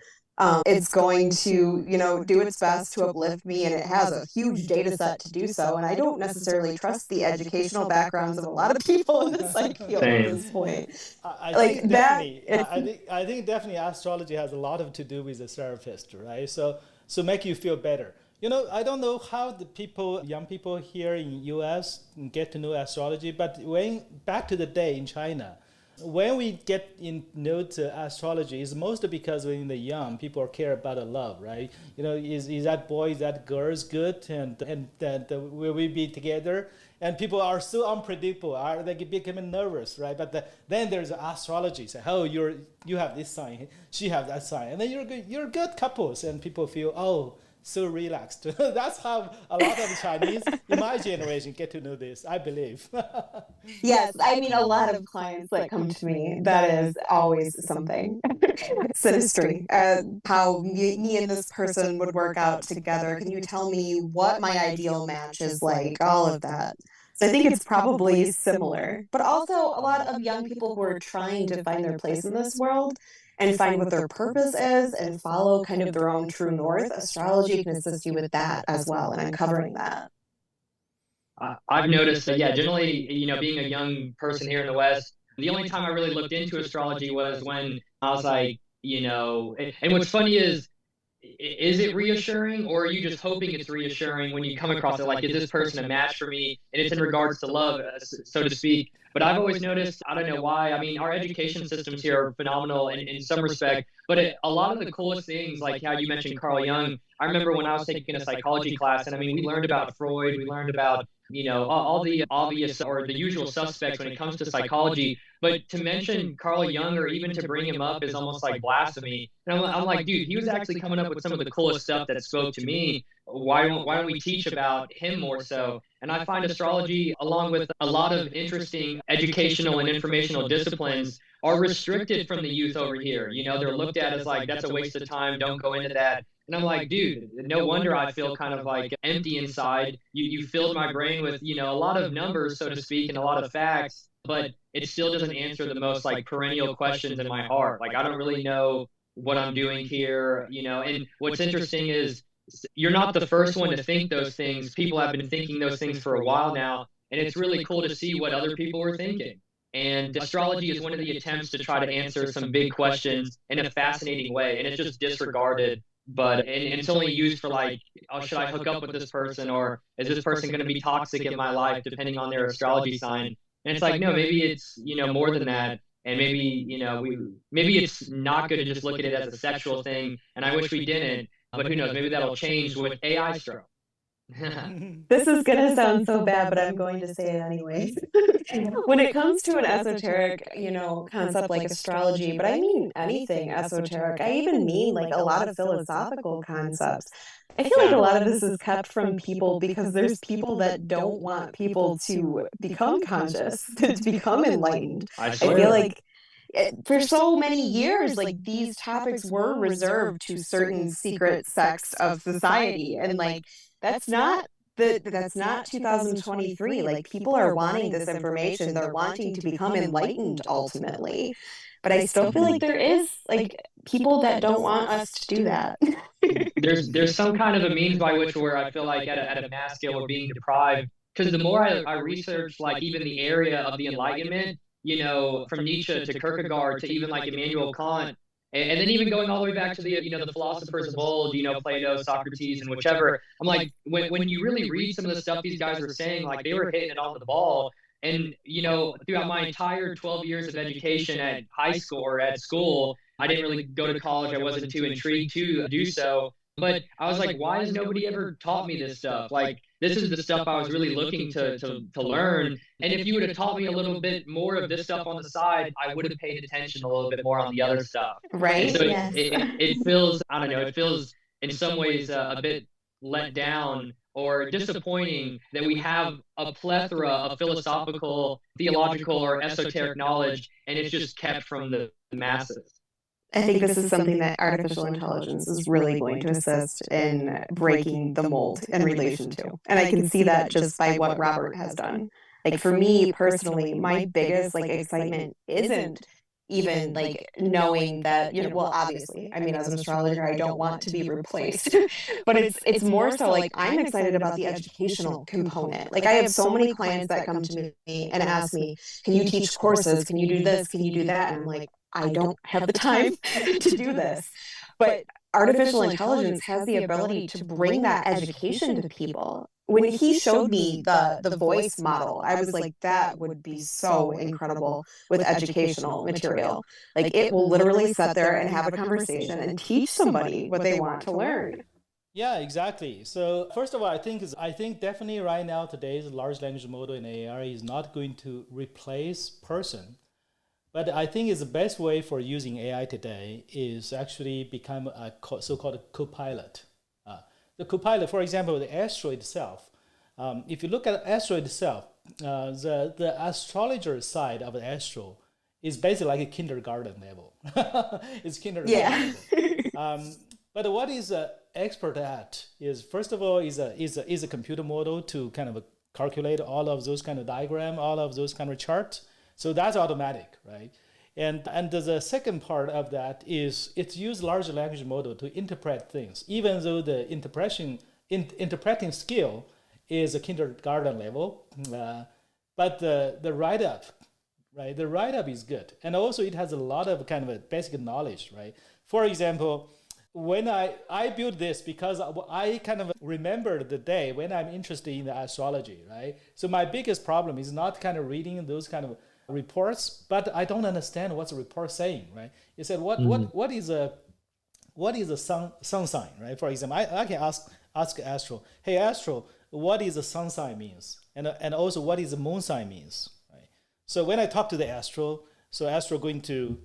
[SPEAKER 2] It's going to, do its best to uplift me, and it has a huge data set to do so. And I don't necessarily trust the educational backgrounds of a lot of people in the psych field at this point.
[SPEAKER 1] I
[SPEAKER 2] Like
[SPEAKER 1] think
[SPEAKER 2] that.
[SPEAKER 1] definitely. I think definitely astrology has a lot to do with the therapist, right? So make you feel better. I don't know how the young people here in U.S. get to know astrology, but back to the day in China, when we get into astrology, it's mostly because when the young people care about the love, right? Is that boy, is that girl's good, and that will we be together? And people are so unpredictable, are they becoming nervous, right? But then there's astrology. Say, oh, you have this sign, she have that sign, and then you're good couples, and people feel so relaxed. That's how a lot of Chinese in my generation get to know this, I believe.
[SPEAKER 2] Yes, I mean, a lot of clients that come to me, that is always something synastry. How me and this person would work out together. Can you tell me what my ideal match is like? All of that. So I think it's probably similar, but also a lot of young people who are trying to find their place in this world and find what their purpose is and follow kind of their own true north. Astrology can assist you with that as well, and uncovering that.
[SPEAKER 4] I've noticed that, yeah, generally, being a young person here in the West, the only time I really looked into astrology was when I was like, and what's funny is it reassuring, or are you just hoping it's reassuring when you come across it? Like, is this person a match for me? And it's in regards to love, so to speak. But I've always noticed, I don't know why, I mean, our education systems here are phenomenal in some respect, but a lot of the coolest things, like how you mentioned Carl Jung, I remember when I was taking a psychology class, and I mean, we learned about Freud, we learned about, all the obvious or the usual suspects when it comes to psychology. But to mention Carl Jung, or even to bring him up, is almost like blasphemy. And I'm like, dude, he was actually coming up with some of the coolest stuff that spoke to me. Why don't we teach about him more so? And I find astrology, along with a lot of interesting educational and informational disciplines, are restricted from the youth over here. They're looked at as like, that's a waste of time, don't go into that. And I'm like, dude, no wonder I feel kind of like empty inside. You filled my brain with, a lot of numbers, so to speak, and a lot of facts, but it still doesn't answer the most like perennial questions in my heart. Like, I don't really know what I'm doing here, and what's interesting is you're not the first one to think those things. People have been thinking those things for a while now, and it's really cool to see what other people were thinking. And astrology is one of the attempts to try to answer some big questions in a fascinating way, and it's just disregarded. But and it's only used for like, oh, should I hook up with this person, or is this person going to be toxic in my life, depending on their astrology sign? And it's like, no, maybe it's more than that, and maybe maybe it's not good to just look at it as a sexual thing. And I wish we didn't, but who knows? Maybe that'll change with AI Astro.
[SPEAKER 2] This is going to sound so bad, but I'm going to say it anyways. When it comes to an esoteric, concept like astrology, but I mean anything esoteric, I even mean like a lot of philosophical concepts. I feel like a lot of this is kept from people because there's people that don't want people to become conscious, to become enlightened. I feel like for so many years, like these topics were reserved to certain secret sects of society, and like that's not 2023. Like, people are wanting this information, they're wanting to become enlightened ultimately, but I still feel like there is like people that don't want us to do that.
[SPEAKER 4] There's some kind of a means by which where I feel like at a mass scale we're being deprived, because the more I research like even the area of the Enlightenment, from Nietzsche to Kierkegaard to even like Immanuel Kant, and then even going all the way back to the the philosophers of old, Plato, Socrates, and whichever. I'm like, when you really read some of the stuff these guys were saying, like they were hitting it on the ball. And throughout my entire 12 years of education at high school or at school, I didn't really go to college. I wasn't too intrigued to do so. But I was like, why has nobody ever taught me this stuff? Like, this is the stuff I was really looking to learn. And if you would have taught me a little bit more of this stuff on the side, I would have paid attention a little bit more on the other stuff.
[SPEAKER 2] Right.
[SPEAKER 4] And so
[SPEAKER 2] yes.
[SPEAKER 4] it feels, I don't know, it feels in some ways a bit let down or disappointing that we have a plethora of philosophical, theological, or esoteric knowledge, and it's just kept from the masses.
[SPEAKER 2] I think this is something that artificial intelligence is really going to assist in breaking the mold in relation to. And I can see that just by what Robert has done. Like, for me personally, my biggest like excitement isn't even like knowing that, well, obviously, I mean, as an astrologer, I don't want to be replaced, but it's more so like I'm excited about the educational component. Like, I have so many clients that come to me and ask me, can you teach courses? Can you do this? Can you do that? And I'm like, I don't have the time to do this. But artificial intelligence has the ability to bring that education to people when he showed me the voice model, I was like, that would be so incredible with educational material. Like it will literally sit there and have a conversation and teach somebody what they want to learn.
[SPEAKER 1] Yeah, exactly. So first of all, I think definitely right now today's large language model in AI is not going to replace person, but I think is the best way for using AI today is actually become a so-called co-pilot. The co-pilot, for example, the Astro itself. If you look at Astro itself, the astrologer side of the Astro is basically like a kindergarten level. It's kindergarten level. But what is an expert at is, first of all, is a computer model to kind of calculate all of those kind of diagram, all of those kind of charts. So that's automatic, right? And the second part of that is it's used large language model to interpret things, even though the interpreting skill is a kindergarten level, but the write-up, right? The write-up is good. And also it has a lot of kind of a basic knowledge, right? For example, when I built this because I kind of remembered the day when I'm interested in the astrology, right? So my biggest problem is not kind of reading those kind of reports, but I don't understand what's the report saying, right? You said what is a sun sign, right? For example, I can ask Astro, hey Astro, what is a sun sign means, and also what is a moon sign means, right? So when I talk to the Astro, so Astro going to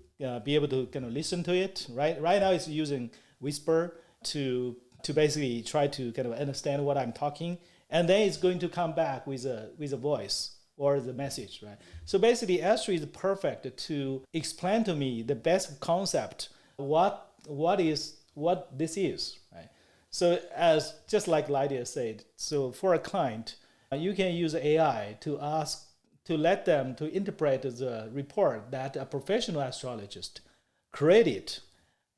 [SPEAKER 1] be able to kind of listen to it, right? Right now it's using Whisper to basically try to kind of understand what I'm talking, and then it's going to come back with a voice or the message, right? So basically, Astro is perfect to explain to me the best concept, what this is, right? So as just like Lydia said, so for a client, you can use AI to let them to interpret the report that a professional astrologist created,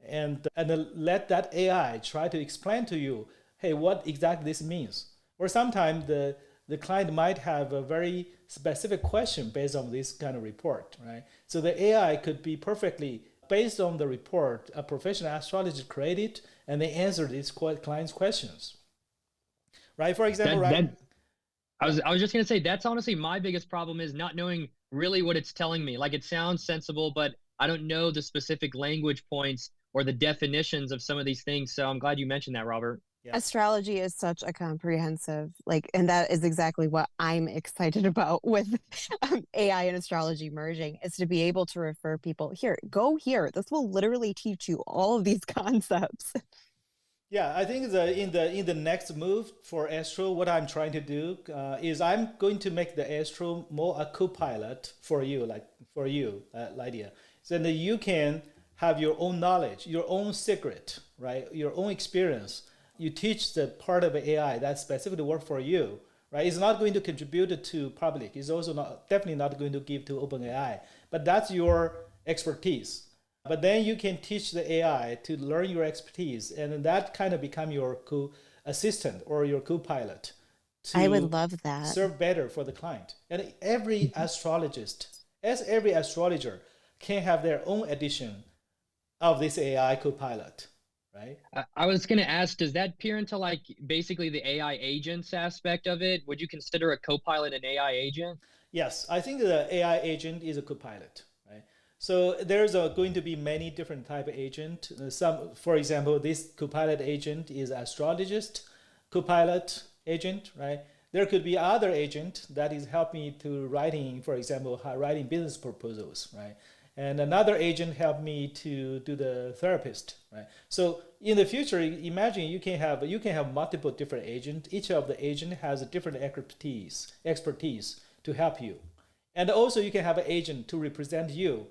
[SPEAKER 1] and let that AI try to explain to you, hey, what exactly this means. Or sometimes the client might have a very specific question based on this kind of report, right? So the AI could be perfectly based on the report a professional astrologist created, and they answer these client's questions, right? For example,
[SPEAKER 4] I was just gonna say that's honestly my biggest problem is not knowing really what it's telling me. Like it sounds sensible, but I don't know the specific language points or the definitions of some of these things. So I'm glad you mentioned that, Robert.
[SPEAKER 1] Yeah.
[SPEAKER 2] Astrology is such a comprehensive, and that is exactly what I'm excited about with AI and astrology merging, is to be able to refer people here, go here. This will literally teach you all of these concepts.
[SPEAKER 1] Yeah, I think in the next move for Astro, what I'm trying to do is I'm going to make the Astro more a co-pilot for you, Lydia. So that you can have your own knowledge, your own secret, right? Your own experience. You teach the part of AI that specifically work for you, right? It's not going to contribute to public. It's also definitely not going to give to OpenAI, but that's your expertise. But then you can teach the AI to learn your expertise, and that kind of become your co-assistant or your co-pilot.
[SPEAKER 2] I would love that.
[SPEAKER 1] Serve better for the client. And every astrologist, as every astrologer, can have their own edition of this AI co-pilot, right?
[SPEAKER 4] I was going to ask, does that peer into like basically the AI agents aspect of it? Would you consider a co-pilot an AI agent?
[SPEAKER 1] Yes, I think the AI agent is a co-pilot, right? So there's going to be many different type of agent. Some, for example, this co-pilot agent is astrologist co-pilot agent, right? There could be other agent that is helping to writing, for example, writing business proposals, right? And another agent helped me to do the therapist, right? So in the future, imagine you can have multiple different agents. Each of the agent has a different expertise to help you. And also you can have an agent to represent you,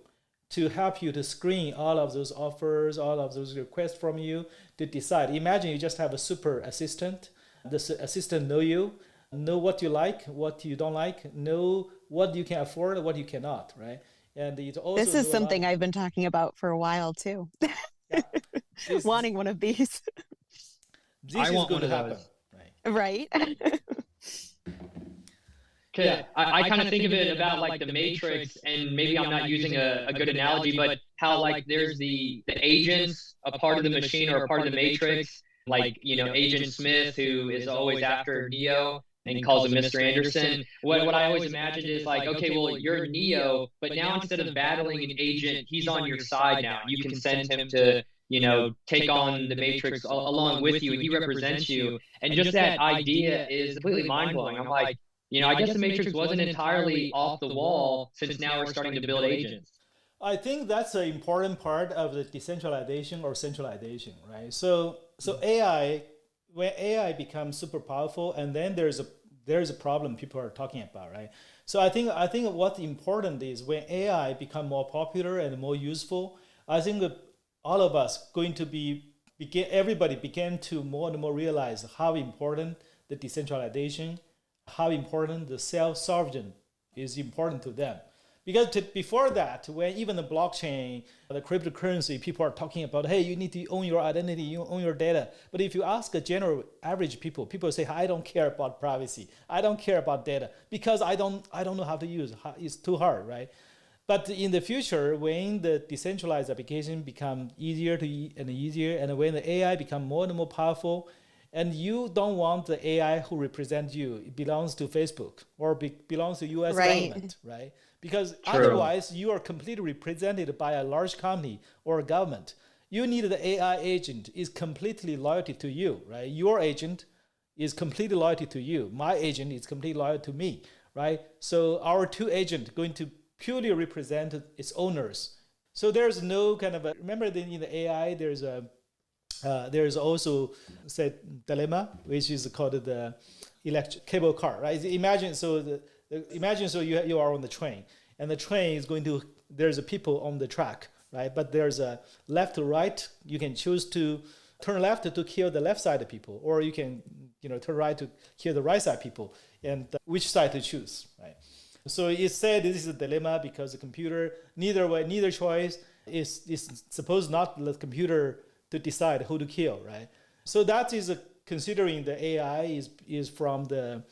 [SPEAKER 1] to help you to screen all of those offers, all of those requests from you to decide. Imagine you just have a super assistant. The assistant know what you like, what you don't like, know what you can afford, what you cannot, right? And it also
[SPEAKER 2] this is something I've been talking about for a while too.
[SPEAKER 1] Yeah.
[SPEAKER 2] Wanting one of these.
[SPEAKER 1] This is going to happen,
[SPEAKER 2] right?
[SPEAKER 4] Okay, I kind of think of it about like the Matrix, and maybe I'm not using a good analogy, but how like there's the agents, a part of the machine or a part of the Matrix, like, Agent Smith, who is always after Neo and calls him Mr. Anderson. What I always imagined is like, okay, well, you're Neo, but now instead of battling an agent, he's on your side now. You can send him to, take on the Matrix along with you, and he represents you. And just that idea is completely mind blowing. I'm like, I guess the Matrix wasn't entirely off the wall, since now we're starting to build agents.
[SPEAKER 1] I think that's an important part of the decentralization or centralization, right? So AI, when AI becomes super powerful, and then there's a problem people are talking about, right? So I think what's important is when AI become more popular and more useful, I think that all of us everybody began to more and more realize how important the decentralization, how important the self-sovereign is important to them. Because before that, when even the blockchain, the cryptocurrency, people are talking about, hey, you need to own your identity, you own your data. But if you ask a general average people say, I don't care about privacy, I don't care about data, because I don't know how to use it. It's too hard, right? But in the future, when the decentralized application become easier and easier, and when the AI become more and more powerful, and you don't want the AI who represents you, it belongs to Facebook or belongs to US government, right? Because otherwise you are completely represented by a large company or a government. You need the AI agent is completely loyalty to you, right? Your agent is completely loyalty to you. My agent is completely loyal to me, right? So our two agents going to purely represent its owners. So there's no kind of remember in the AI, there's also said dilemma, which is called the electric cable car, right? Imagine you are on the train, and the train is there's a people on the track, right? But there's a left to right. You can choose to turn left to kill the left side of people, or you can turn right to kill the right side people, and which side to choose, right? So it said this is a dilemma because the computer, neither choice is supposed not the computer to decide who to kill, right? So that is considering the AI is from the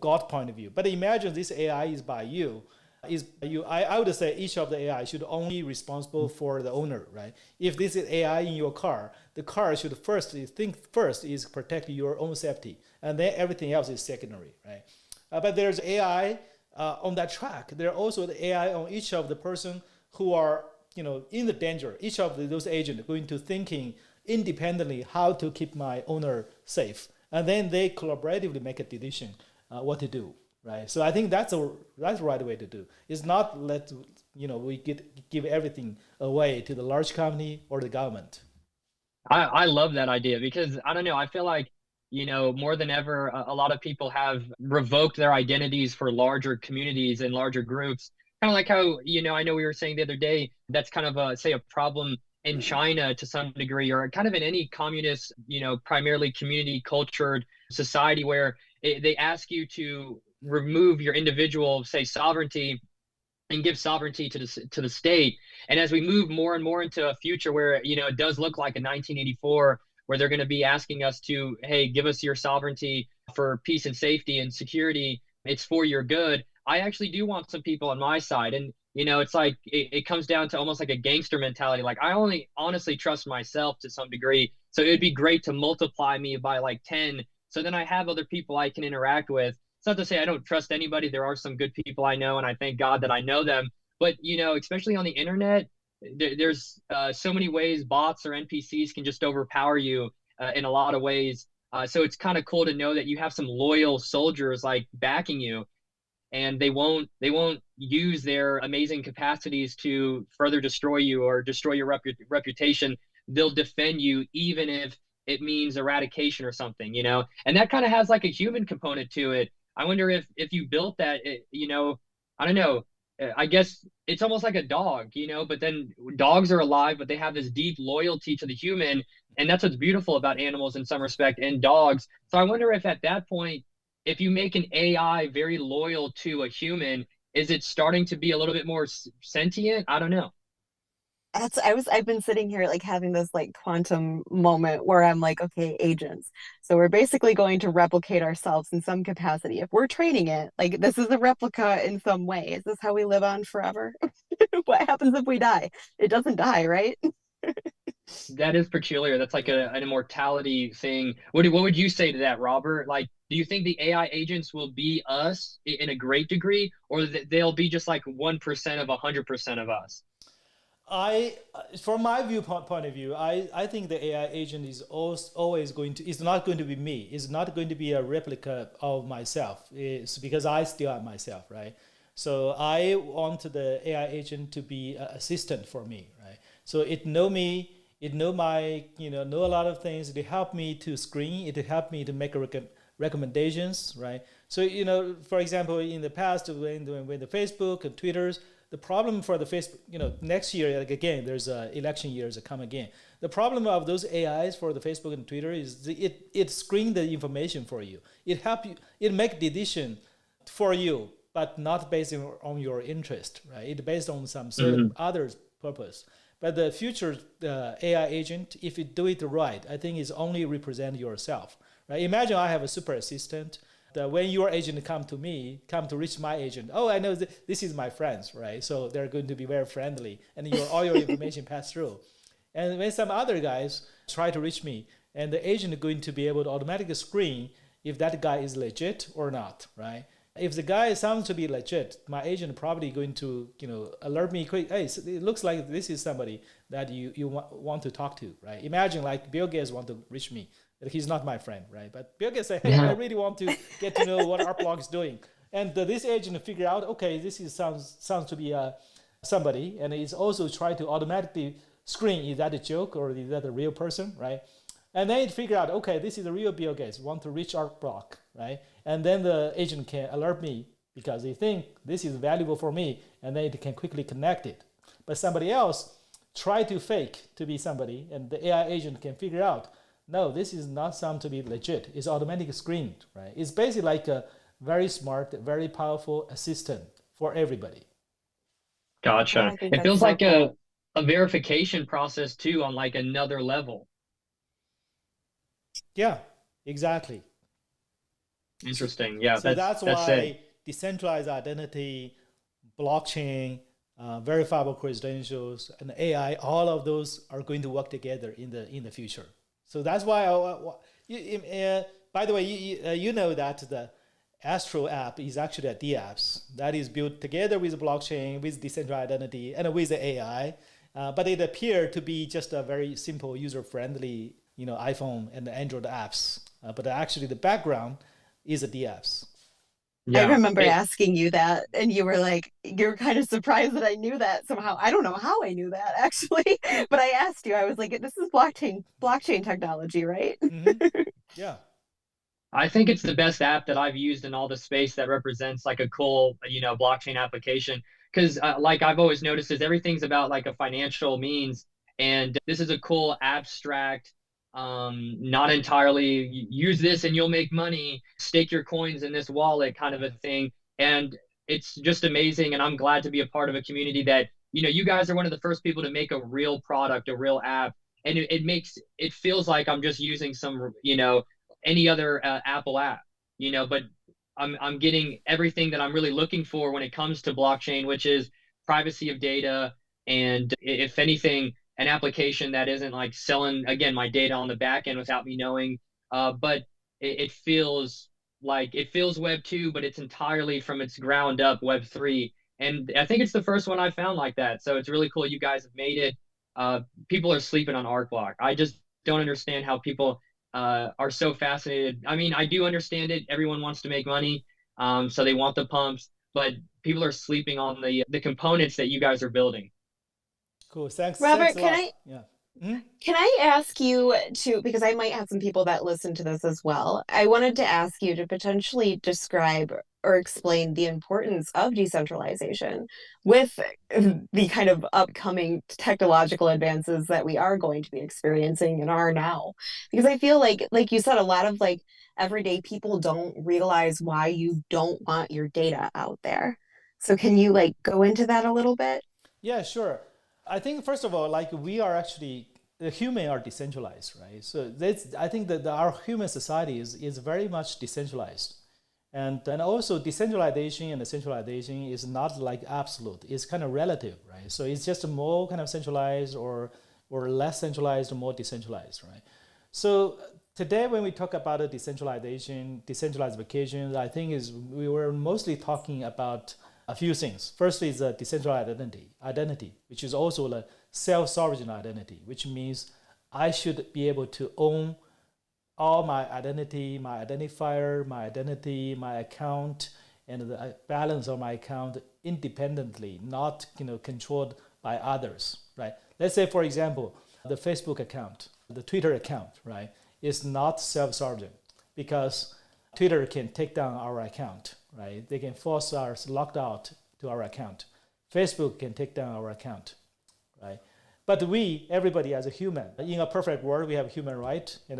[SPEAKER 1] God point of view. But imagine this AI is by you. I would say each of the AI should only be responsible for the owner, right? If this is AI in your car, the car should first is protect your own safety, and then everything else is secondary, right? But there's AI on that track. There are also the AI on each of the person who are in the danger. Each of those agents are going to thinking independently how to keep my owner safe, and then they collaboratively make a decision what to do, right? So I think that's the right way to do. It's not we give everything away to the large company or the government.
[SPEAKER 4] I love that idea, because I don't know, I feel like more than ever, a lot of people have revoked their identities for larger communities and larger groups. Kind of like how, I know we were saying the other day, that's kind of a problem in China to some degree, or kind of in any communist, primarily community cultured society, where they ask you to remove your individual, say, sovereignty and give sovereignty to the state. And as we move more and more into a future where, it does look like a 1984, where they're going to be asking us to, hey, give us your sovereignty for peace and safety and security. It's for your good. I actually do want some people on my side. And, it's like it comes down to almost like a gangster mentality. Like, I only honestly trust myself to some degree. So it'd be great to multiply me by like 10. So then I have other people I can interact with. It's not to say I don't trust anybody. There are some good people I know, and I thank God that I know them. But, especially on the internet, there's so many ways bots or NPCs can just overpower you in a lot of ways. So it's kind of cool to know that you have some loyal soldiers like backing you, and they won't use their amazing capacities to further destroy you or destroy your reputation. They'll defend you even if it means eradication or something, and that kind of has like a human component to it. I wonder if you built that, I don't know. I guess it's almost like a dog, but then dogs are alive, but they have this deep loyalty to the human. And that's what's beautiful about animals in some respect, and dogs. So I wonder if at that point, if you make an AI very loyal to a human, is it starting to be a little bit more sentient? I don't know.
[SPEAKER 2] I've been sitting here like having this like quantum moment where I'm like, okay, agents. So we're basically going to replicate ourselves in some capacity. If we're training it, like this is a replica in some way. Is this how we live on forever? What happens if we die? It doesn't die, right?
[SPEAKER 4] That is peculiar. That's like an immortality thing. What would you say to that, Robert? Like, do you think the AI agents will be us in a great degree, or they'll be just like 1% of 100% of us?
[SPEAKER 1] From my viewpoint point of view, I think the AI agent is always going to, is not going to be me. It's not going to be a replica of myself. It's because I still am myself, right? So I want the AI agent to be an assistant for me, right? So it know me, it know my, know a lot of things. It help me to screen. It help me to make recommendations, right? So for example, in the past when the Facebook and Twitters, the problem for the Facebook, next year, like again, there's election years that come again. The problem of those AIs for the Facebook and Twitter is it screen the information for you. It help you, it make decision for you, but not based on your interest, right? It's based on some certain other purpose. But the future AI agent, if you do it right, I think is only represent yourself, right? Imagine I have a super assistant. When your agent come to reach my agent, oh, I know this is my friends, right? So they're going to be very friendly, and all your information pass through. And when some other guys try to reach me, and the agent is going to be able to automatically screen if that guy is legit or not, right? If the guy sounds to be legit, my agent probably going to alert me quick. Hey, so it looks like this is somebody that you want to talk to, right? Imagine like Bill Gates want to reach me. He's not my friend, right? But Bill Gates say, hey, I really want to get to know what our blog is doing. And this agent figure out, okay, this sounds to be somebody, and he's also try to automatically screen, is that a joke or is that a real person, right? And then it figure out, okay, this is the real Bill Gates, want to reach our blog, right? And then the agent can alert me because they think this is valuable for me, and then it can quickly connect it. But somebody else try to fake to be somebody, and the AI agent can figure out, no, this is not something to be legit. It's automatically screened, right? It's basically like a very smart, very powerful assistant for everybody.
[SPEAKER 4] Gotcha.
[SPEAKER 2] I think
[SPEAKER 4] It
[SPEAKER 2] that's
[SPEAKER 4] feels
[SPEAKER 2] so
[SPEAKER 4] like
[SPEAKER 2] cool.
[SPEAKER 4] a verification process too on like another level.
[SPEAKER 1] Yeah, exactly.
[SPEAKER 4] Interesting. Yeah,
[SPEAKER 1] So that's
[SPEAKER 4] that's it.
[SPEAKER 1] why decentralized identity, blockchain, verifiable credentials, and AI, all of those are going to work together in the future. So that's why, by the way, you know that the Astro app is actually a DApps that is built together with blockchain, with decentralized identity, and with the AI. But it appeared to be just a very simple, user-friendly, iPhone and Android apps. But actually, the background is a DApps.
[SPEAKER 2] I
[SPEAKER 4] Yeah.
[SPEAKER 2] remember asking you that, and you were like, you're kind of surprised that I knew that somehow. I don't know how I knew that actually, but I asked you. I was like, this is blockchain technology, right?
[SPEAKER 1] Mm-hmm. Yeah.
[SPEAKER 4] I think it's the best app that I've used in all the space that represents like a cool, blockchain application. Because like I've always noticed is everything's about like a financial means, and this is a cool abstract, not entirely use this and you'll make money, stake your coins in this wallet kind of a thing. And it's just amazing. And I'm glad to be a part of a community that, you guys are one of the first people to make a real product, a real app. And it feels like I'm just using some, any other Apple app, but I'm getting everything that I'm really looking for when it comes to blockchain, which is privacy of data, and if anything, an application that isn't like selling again my data on the back end without me knowing. But it feels like it feels Web 2, but it's entirely from its ground up Web 3. And I think it's the first one I found like that. So it's really cool you guys have made it. People are sleeping on Arc Block. I just don't understand how people are so fascinated. I mean, I do understand it. Everyone wants to make money, so they want the pumps, but people are sleeping on the components that you guys are building.
[SPEAKER 1] Cool. Thanks
[SPEAKER 2] Robert,
[SPEAKER 1] a
[SPEAKER 2] can
[SPEAKER 1] lot.
[SPEAKER 2] I
[SPEAKER 1] Yeah. Mm-hmm.
[SPEAKER 2] can I ask you to, because I might have some people that listen to this as well. I wanted to ask you to potentially describe or explain the importance of decentralization with the kind of upcoming technological advances that we are going to be experiencing and are now. Because I feel like you said, a lot of like everyday people don't realize why you don't want your data out there. So can you like go into that a little bit?
[SPEAKER 1] Yeah, sure. I think first of all, like we are actually the human are decentralized, right? So that's I think that our human society is very much decentralized, and also decentralization and centralization is not like absolute. It's kind of relative, right? So it's just more kind of centralized or or less centralized or more decentralized, right? So today when we talk about a decentralized vacations, I think we were mostly talking about a few things. First is a decentralized identity, which is also a self-sovereign identity, which means I should be able to own all my identity, my identifier, my identity, my account, and the balance of my account independently, not controlled by others, right? Let's say, for example, the Facebook account, the Twitter account, right, is not self-sovereign because Twitter can take down our account, right? They can force us locked out to our account. Facebook can take down our account, right? But everybody as a human, in a perfect world, we have human right, and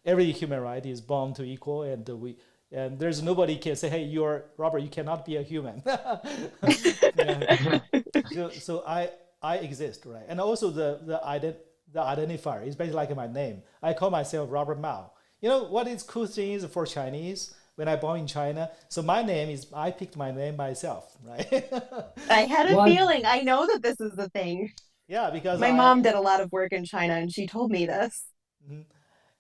[SPEAKER 1] every human right is born to equal, and there's nobody can say, hey, Robert, you cannot be a human. So I exist, right? And also the identifier is basically like my name. I call myself Robert Mao. You know what is cool thing is for Chinese, when I born in China, so my name is, I picked my name myself, right?
[SPEAKER 2] I had a feeling. I know that this is the thing.
[SPEAKER 1] Yeah, because
[SPEAKER 2] my mom did a lot of work in China and she told me this.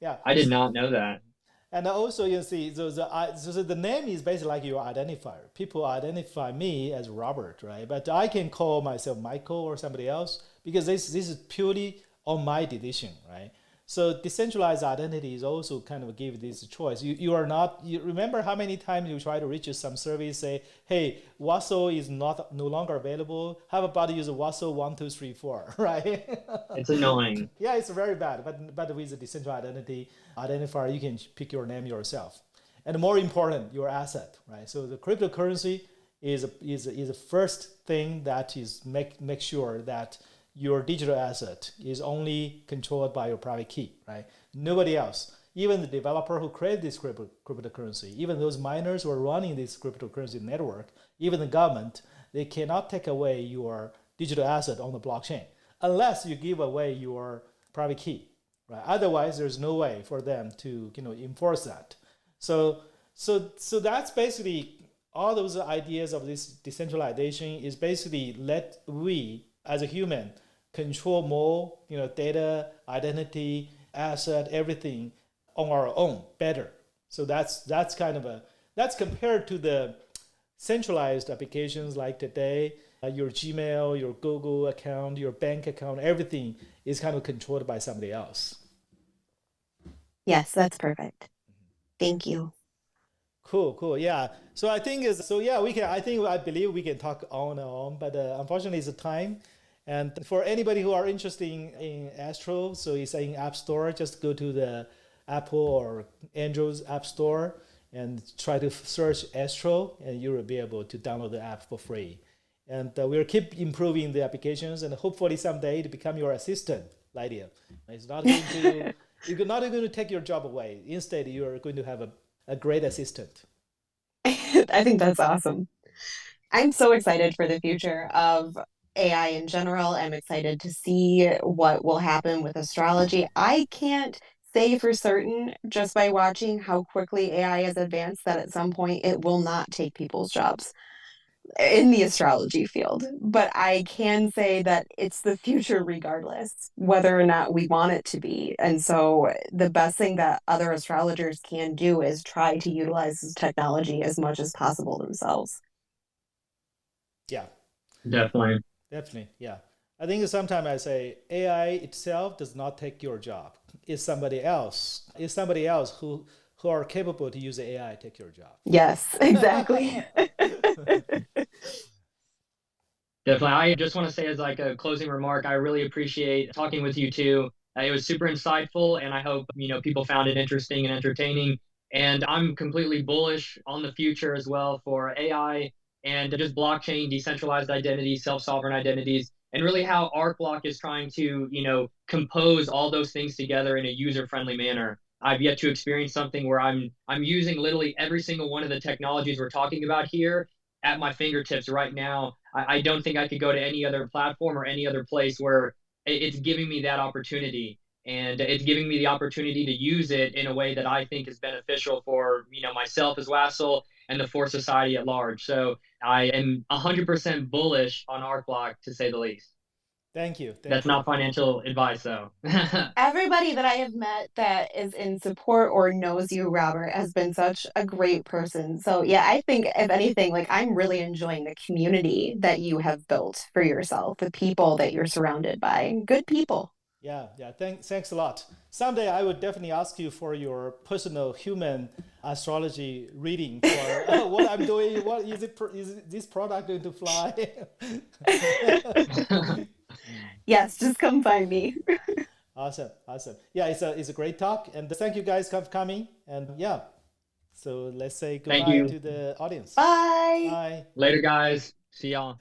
[SPEAKER 1] Yeah.
[SPEAKER 4] I did not know that.
[SPEAKER 1] And also you see, so the name is basically like your identifier. People identify me as Robert, right? But I can call myself Michael or somebody else because this is purely on my decision, right? So decentralized identity is also kind of give this choice. You remember how many times you try to reach some service, say, hey, Wessel is no longer available. How about use Wessel 1, 2, 3, 4, right?
[SPEAKER 4] It's annoying.
[SPEAKER 1] Yeah, it's very bad. But with the decentralized identity identifier, you can pick your name yourself. And more important, your asset, right? So the cryptocurrency is the first thing that is make sure that your digital asset is only controlled by your private key, right? Nobody else. Even the developer who created this cryptocurrency, even those miners who are running this cryptocurrency network, even the government, they cannot take away your digital asset on the blockchain unless you give away your private key, right? Otherwise, there's no way for them to enforce that. So that's basically all those ideas of this decentralization is basically let we as a human control more data, identity, asset, everything on our own better. So that's compared to the centralized applications like today, your Gmail, your Google account, your bank account, everything is kind of controlled by somebody else.
[SPEAKER 2] Yes, that's perfect. Thank you.
[SPEAKER 1] Cool. Yeah. So I think I believe we can talk on and on, but unfortunately it's the time. And for anybody who are interested in Astro, so it's in App Store, just go to the Apple or Android's App Store and try to search Astro, and you will be able to download the app for free. And we'll keep improving the applications, and hopefully someday to become your assistant, Lydia. It's not going to you're not going to take your job away. Instead, you are going to have a great assistant.
[SPEAKER 2] I think that's awesome. I'm so excited for the future of AI in general. I'm excited to see what will happen with astrology. I can't say for certain just by watching how quickly AI has advanced that at some point it will not take people's jobs in the astrology field. But I can say that it's the future regardless, whether or not we want it to be. And so the best thing that other astrologers can do is try to utilize this technology as much as possible themselves.
[SPEAKER 1] Yeah.
[SPEAKER 4] Definitely.
[SPEAKER 1] Yeah. I think sometimes I say AI itself does not take your job. It's somebody else. It's somebody else who are capable to use AI take your job.
[SPEAKER 2] Yes, exactly.
[SPEAKER 4] Definitely. I just want to say as like a closing remark, I really appreciate talking with you too. It was super insightful, and I hope people found it interesting and entertaining. And I'm completely bullish on the future as well for AI and just blockchain, decentralized identities, self-sovereign identities, and really how ArcBlock is trying to compose all those things together in a user-friendly manner. I've yet to experience something where I'm using literally every single one of the technologies we're talking about here at my fingertips right now. I don't think I could go to any other platform or any other place where it's giving me that opportunity, and it's giving me the opportunity to use it in a way that I think is beneficial for myself as Wessel and for society at large. So I am 100% bullish on ArcBlock, to say the least.
[SPEAKER 1] Thank you.
[SPEAKER 4] That's not financial advice, though.
[SPEAKER 2] Everybody that I have met that is in support or knows you, Robert, has been such a great person. So yeah, I think if anything, like I'm really enjoying the community that you have built for yourself, the people that you're surrounded by, good people.
[SPEAKER 1] Yeah, yeah. Thanks a lot. Someday I would definitely ask you for your personal human astrology reading for what I'm doing. What is it? Is this product going to fly?
[SPEAKER 2] Yes, just come find me.
[SPEAKER 1] Awesome, awesome. Yeah, it's a great talk, and thank you guys for coming. And yeah, so let's say
[SPEAKER 4] Thank
[SPEAKER 1] goodbye
[SPEAKER 4] you.
[SPEAKER 1] to the audience.
[SPEAKER 2] Bye.
[SPEAKER 1] Bye.
[SPEAKER 4] Later, guys. See y'all.